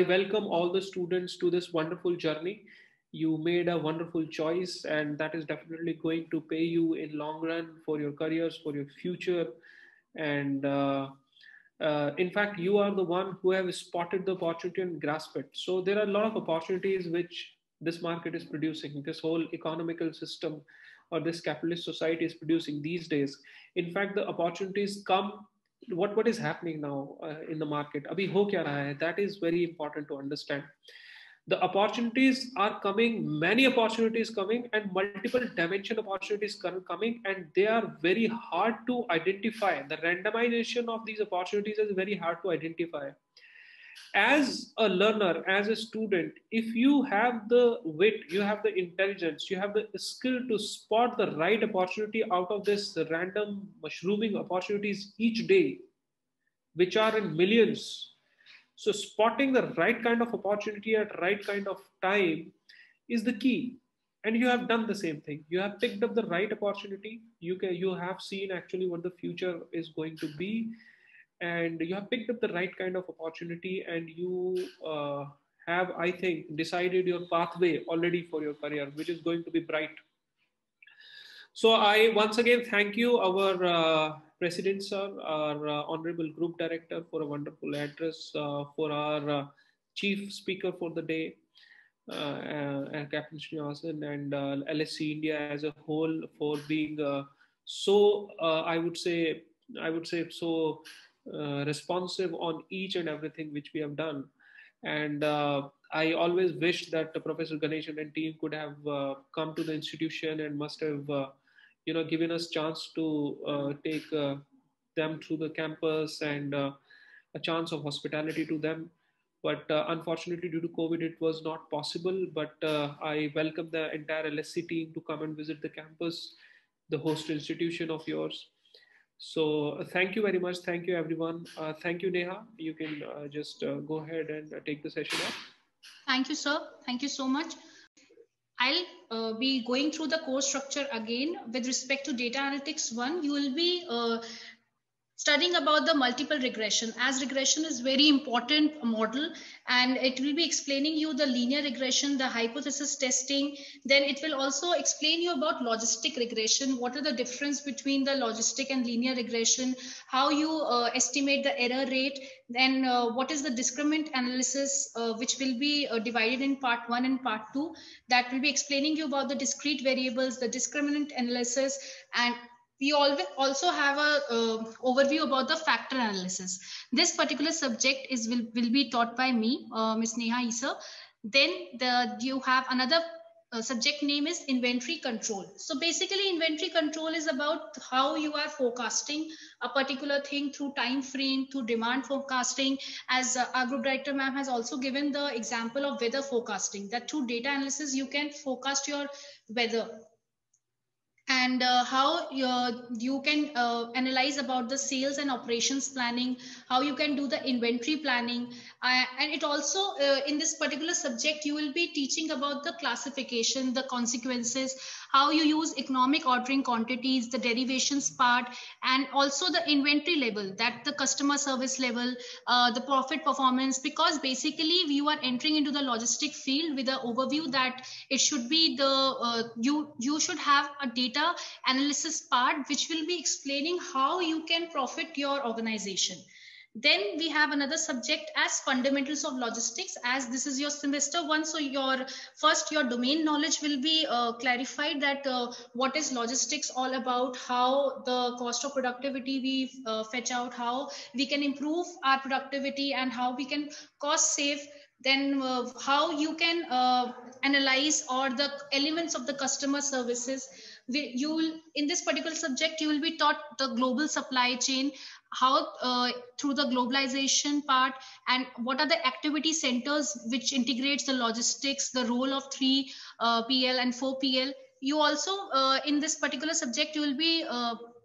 welcome all the students to this wonderful journey. You made a wonderful choice, and that is definitely going to pay you in long run for your careers, for your future. And in fact, you are the one who have spotted the opportunity and grasped it. So there are a lot of opportunities which this market is producing, this whole economical system or this capitalist society is producing these days. In fact, the opportunities come, what is happening now in the market, abhi ho kya raha hai, that is very important to understand. The opportunities are coming, many opportunities coming, and multiple dimension opportunities coming, and they are very hard to identify. The randomization of these opportunities is very hard to identify. As a learner, as a student, if you have the wit, you have the intelligence, you have the skill to spot the right opportunity out of this random mushrooming opportunities each day, which are in millions. So spotting the right kind of opportunity at right kind of time is the key. And you have done the same thing. You have picked up the right opportunity. You have seen actually what the future is going to be. And you have picked up the right kind of opportunity, and you have, I think, decided your pathway already for your career, which is going to be bright. So I once again thank you, our President Sir, our Honorable Group Director, for a wonderful address, for our Chief Speaker for the day, Captain Srinivasan, and LSC India as a whole for being so, I would say so responsive on each and everything which we have done. And I always wish that Professor Ganeshan and team could have come to the institution and must have given us chance to take them through the campus and a chance of hospitality to them. But unfortunately, due to COVID, it was not possible. But I welcome the entire LSC team to come and visit the campus, the host institution of yours. So thank you very much. Thank you, everyone. Thank you, Neha. You can just go ahead and take the session up. Thank you, sir. Thank you so much. I'll be going through the course structure again. With respect to data analytics 1, you will be studying about the multiple regression, as regression is very important model, and it will be explaining you the linear regression, the hypothesis testing. Then it will also explain you about logistic regression, what are the difference between the logistic and linear regression, how you estimate the error rate, then what is the discriminant analysis, which will be divided in part 1 and part 2. That will be explaining you about the discrete variables, the discriminant analysis, and we also have a overview about the factor analysis. This particular subject will be taught by me, Ms. 𝗓𝗍. Then you have another subject name is inventory control. So basically inventory control is about how you are forecasting a particular thing through time frame, through demand forecasting. As our group director ma'am has also given the example of weather forecasting, that through data analysis you can forecast your weather. And how you can analyze about the sales and operations planning, how you can do the inventory planning. And it also, in this particular subject, you will be teaching about the classification, the consequences, how you use economic ordering quantities, the derivations part, and also the inventory level, that the customer service level, the profit performance, because basically you are entering into the logistic field with an overview that it should be the, you should have a data analysis part, which will be explaining how you can profit your organization. Then we have another subject as fundamentals of logistics, as this is your semester 1. So your domain knowledge will be clarified, that what is logistics all about, how the cost of productivity we fetch out, how we can improve our productivity, and how we can cost save Then how you can analyze or the elements of the customer services. You will, in this particular subject, you will be taught the global supply chain, how through the globalization part, and what are the activity centers which integrates the logistics, the role of 3PL and 4PL. You also in this particular subject you will be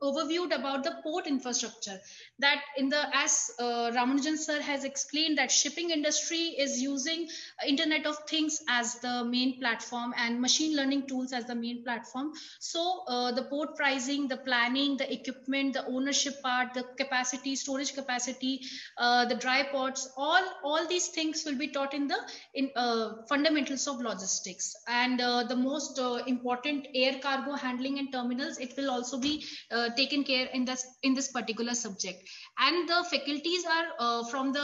overviewed about the port infrastructure, that in the as Ramanujan sir has explained, that shipping industry is using Internet of Things as the main platform and machine learning tools as the main platform. So the port pricing, the planning, the equipment, the ownership part, the capacity, storage capacity, the dry ports, all these things will be taught in the fundamentals of logistics. And the most important, air cargo handling and terminals, it will also be taken care in this particular subject. And the faculties are from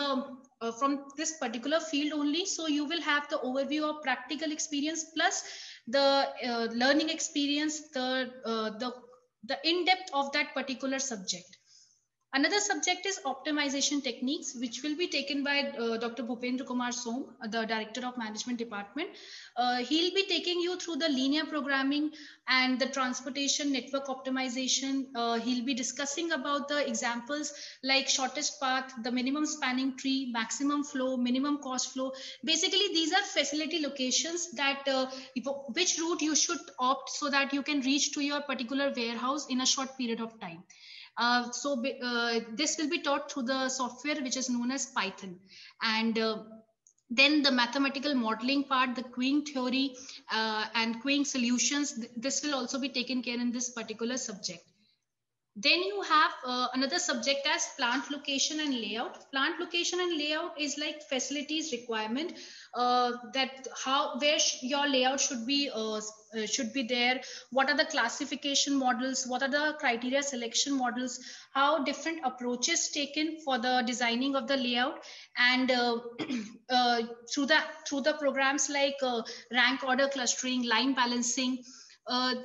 this particular field only, so you will have the overview of practical experience plus the learning experience, the in-depth of that particular subject. Another subject is optimization techniques, which will be taken by Dr. 𝗵𝗺𝗀𝗻, the Director of Management Department. He'll be taking you through the linear programming and the transportation network optimization. He'll be discussing about the examples like shortest path, the minimum spanning tree, maximum flow, minimum cost flow. Basically, these are facility locations that which route you should opt so that you can reach to your particular warehouse in a short period of time. This will be taught through the software which is known as Python. And then the mathematical modeling part, the queuing theory and queuing solutions, this will also be taken care in this particular subject. Then you have another subject as plant location and layout. Plant location and layout is like facilities requirement, that where your layout should be there. What are the classification models? What are the criteria selection models? How different approaches taken for the designing of the layout, and through the programs like rank order clustering, line balancing.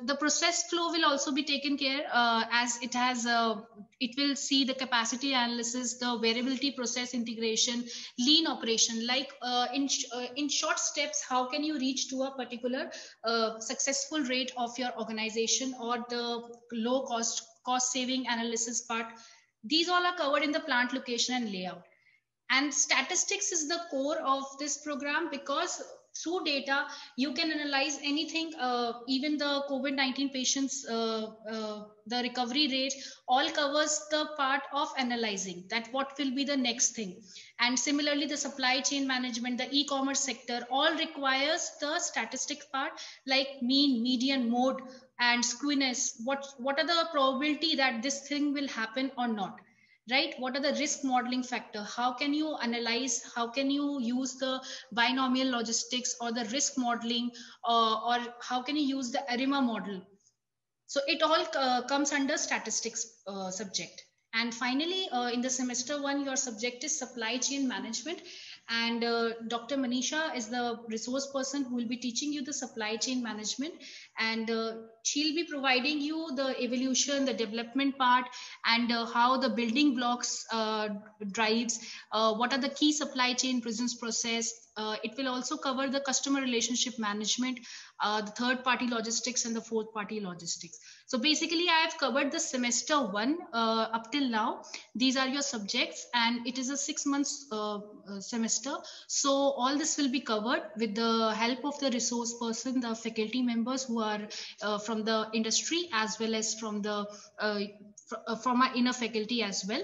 The process flow will also be taken care as it has it will see the capacity analysis, the variability process integration, lean operation, like in short steps, how can you reach to a particular successful rate of your organization, or the low cost saving analysis part. These all are covered in the plant location and layout. And statistics is the core of this program, because through data you can analyze anything, even the COVID-19 patients, the recovery rate, all covers the part of analyzing that what will be the next thing. And similarly, the supply chain management, the e-commerce sector, all requires the statistic part, like mean, median, mode, and skewness. What are the probability that this thing will happen or not? Right? What are the risk modeling factor? How can you analyze? How can you use the binomial logistics or the risk modeling, or how can you use the 𝗟𝗪𝗻 model? So it all comes under statistics subject. And finally, in the semester 1, your subject is supply chain management. And Dr. Manisha is the resource person who will be teaching you the supply chain management, and she'll be providing you the evolution, the development part, and how the building blocks drives, what are the key supply chain business process. It will also cover the customer relationship management, the third party logistics, and the fourth party logistics. So basically I have covered the semester 1 up till now. These are your subjects, and it is a 6 months semester. So all this will be covered with the help of the resource person, the faculty members who are from the industry, as well as from the from our inner faculty as well.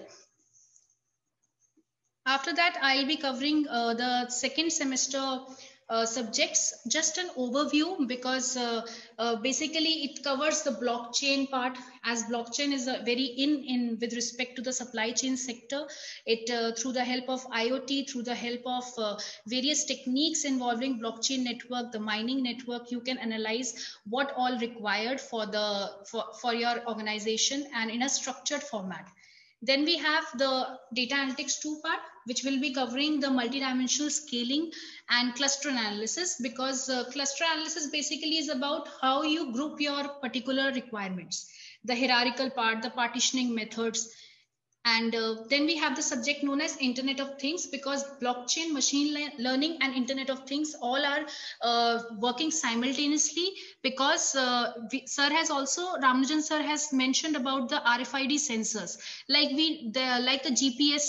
After that, I'll be covering the second semester subjects, just an overview, because basically it covers the blockchain part, as blockchain is very in with respect to the supply chain sector. It through the help of IoT, through the help of various techniques involving blockchain network, the mining network, you can analyze what all required for your organization and in a structured format. Then we have the data analytics 2 part, which will be covering the multidimensional scaling and cluster analysis, because cluster analysis basically is about how you group your particular requirements, the hierarchical part, the partitioning methods. And then we have the subject known as Internet of Things, because blockchain, machine learning, and Internet of Things all are working simultaneously, because Ramanujan sir has mentioned about the RFID sensors. Like the GPS,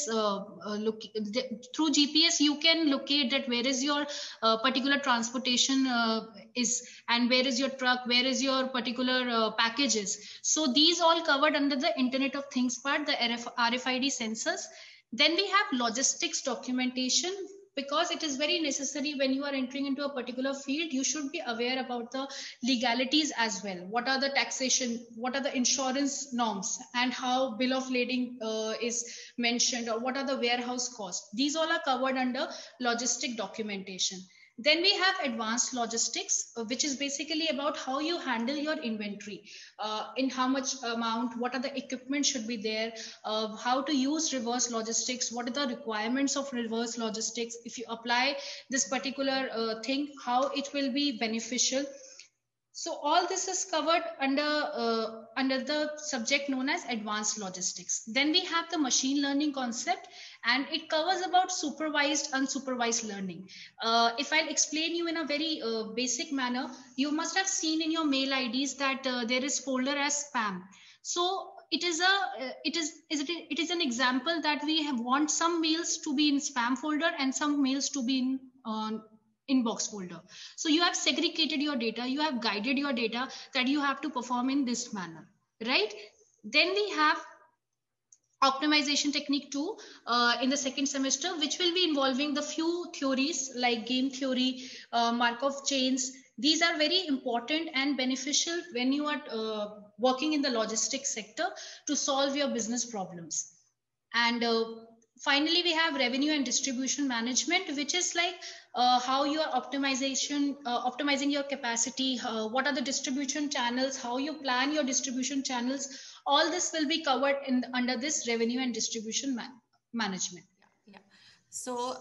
through GPS you can locate that where is your particular transportation is, and where is your truck, where is your particular packages. So these all covered under the Internet of Things part, the RFID sensors. Then we have logistics documentation, because it is very necessary when you are entering into a particular field. You should be aware about the legalities as well. What are the taxation, what are the insurance norms, and how bill of lading is mentioned, or what are the warehouse costs. These all are covered under logistic documentation. Then we have advanced logistics, which is basically about how you handle your inventory, in how much amount, what are the equipment should be there, how to use reverse logistics, what are the requirements of reverse logistics. If you apply this particular thing, how it will be beneficial. So all this is covered under the subject known as advanced logistics. Then we have the machine learning concept, and it covers about supervised, unsupervised learning. If I'll explain you in a very basic manner, you must have seen in your mail IDs that there is folder as spam. So it is an example that we want some mails to be in spam folder and some mails to be in inbox folder. So you have segregated your data, you have guided your data that you have to perform in this manner, right? Then we have optimization technique 2 in the second semester, which will be involving the few theories like game theory, Markov chains. These are very important and beneficial when you are working in the logistics sector to solve your business problems. And finally, we have revenue and distribution management, which is like how you are optimizing your capacity, what are the distribution channels, how you plan your distribution channels. All this will be covered under this revenue and distribution management. Yeah. So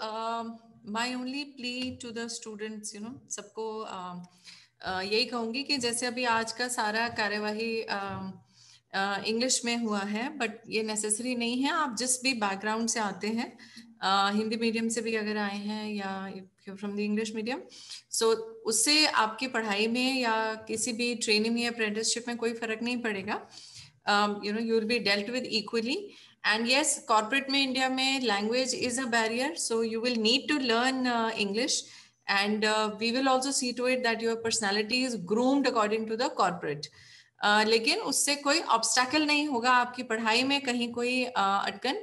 my only plea to the students, सबको यही कहूँगी कि जैसे अभी आज का सारा कार्यवाही इंग्लिश में हुआ है, बट ये नेसेसरी नहीं है. आप जिस भी बैकग्राउंड से आते हैं, हिंदी मीडियम से भी अगर आए हैं या फ्रॉम द इंग्लिश मीडियम, सो उससे आपकी पढ़ाई में या किसी भी ट्रेनिंग या अप्रेंटिसशिप में कोई फर्क नहीं पड़ेगा. You will be dealt with equally. And yes, corporate में इंडिया में language is a barrier, so you will need to learn English, and we will also see to it that your personality is groomed according to the corporate. लेकिन उससे कोई obstacle नहीं होगा, आपकी पढ़ाई में कहीं कोई अटकन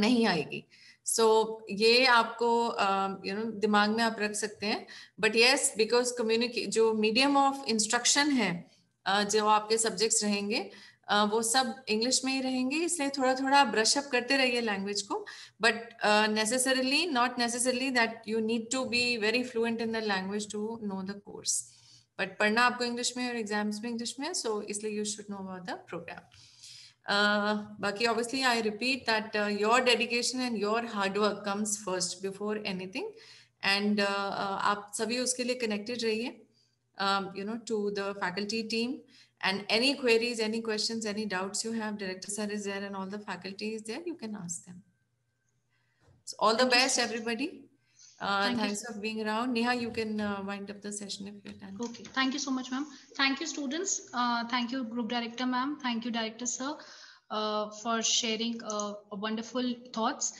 नहीं आएगी. सो ये आपको दिमाग में आप रख सकते हैं. बट येस, बिकॉज जो मीडियम ऑफ इंस्ट्रक्शन है, जो आपके सब्जेक्ट्स रहेंगे वो सब इंग्लिश में ही रहेंगे, इसलिए थोड़ा थोड़ा ब्रश अप करते रहिए लैंग्वेज को. But not necessarily that you need to be very fluent in the language to know the course. But पढ़ना आपको इंग्लिश में और एग्जाम्स में इंग्लिश में, सो इसलिए you should know about the programme. बाकी obviously I repeat that your dedication and your hard work comes first before anything, and आप सभी उसके लिए connected रहिए to the faculty team, and any queries, any questions, any doubts you have, Director Sir is there and all the faculty is there, you can ask them. So all the best, everybody. Thanks for being around. Neha, you can wind up the session if you're done. Okay, thank you so much, ma'am. Thank you, students. Thank you, Group Director, ma'am. Thank you, Director Sir, for sharing wonderful thoughts.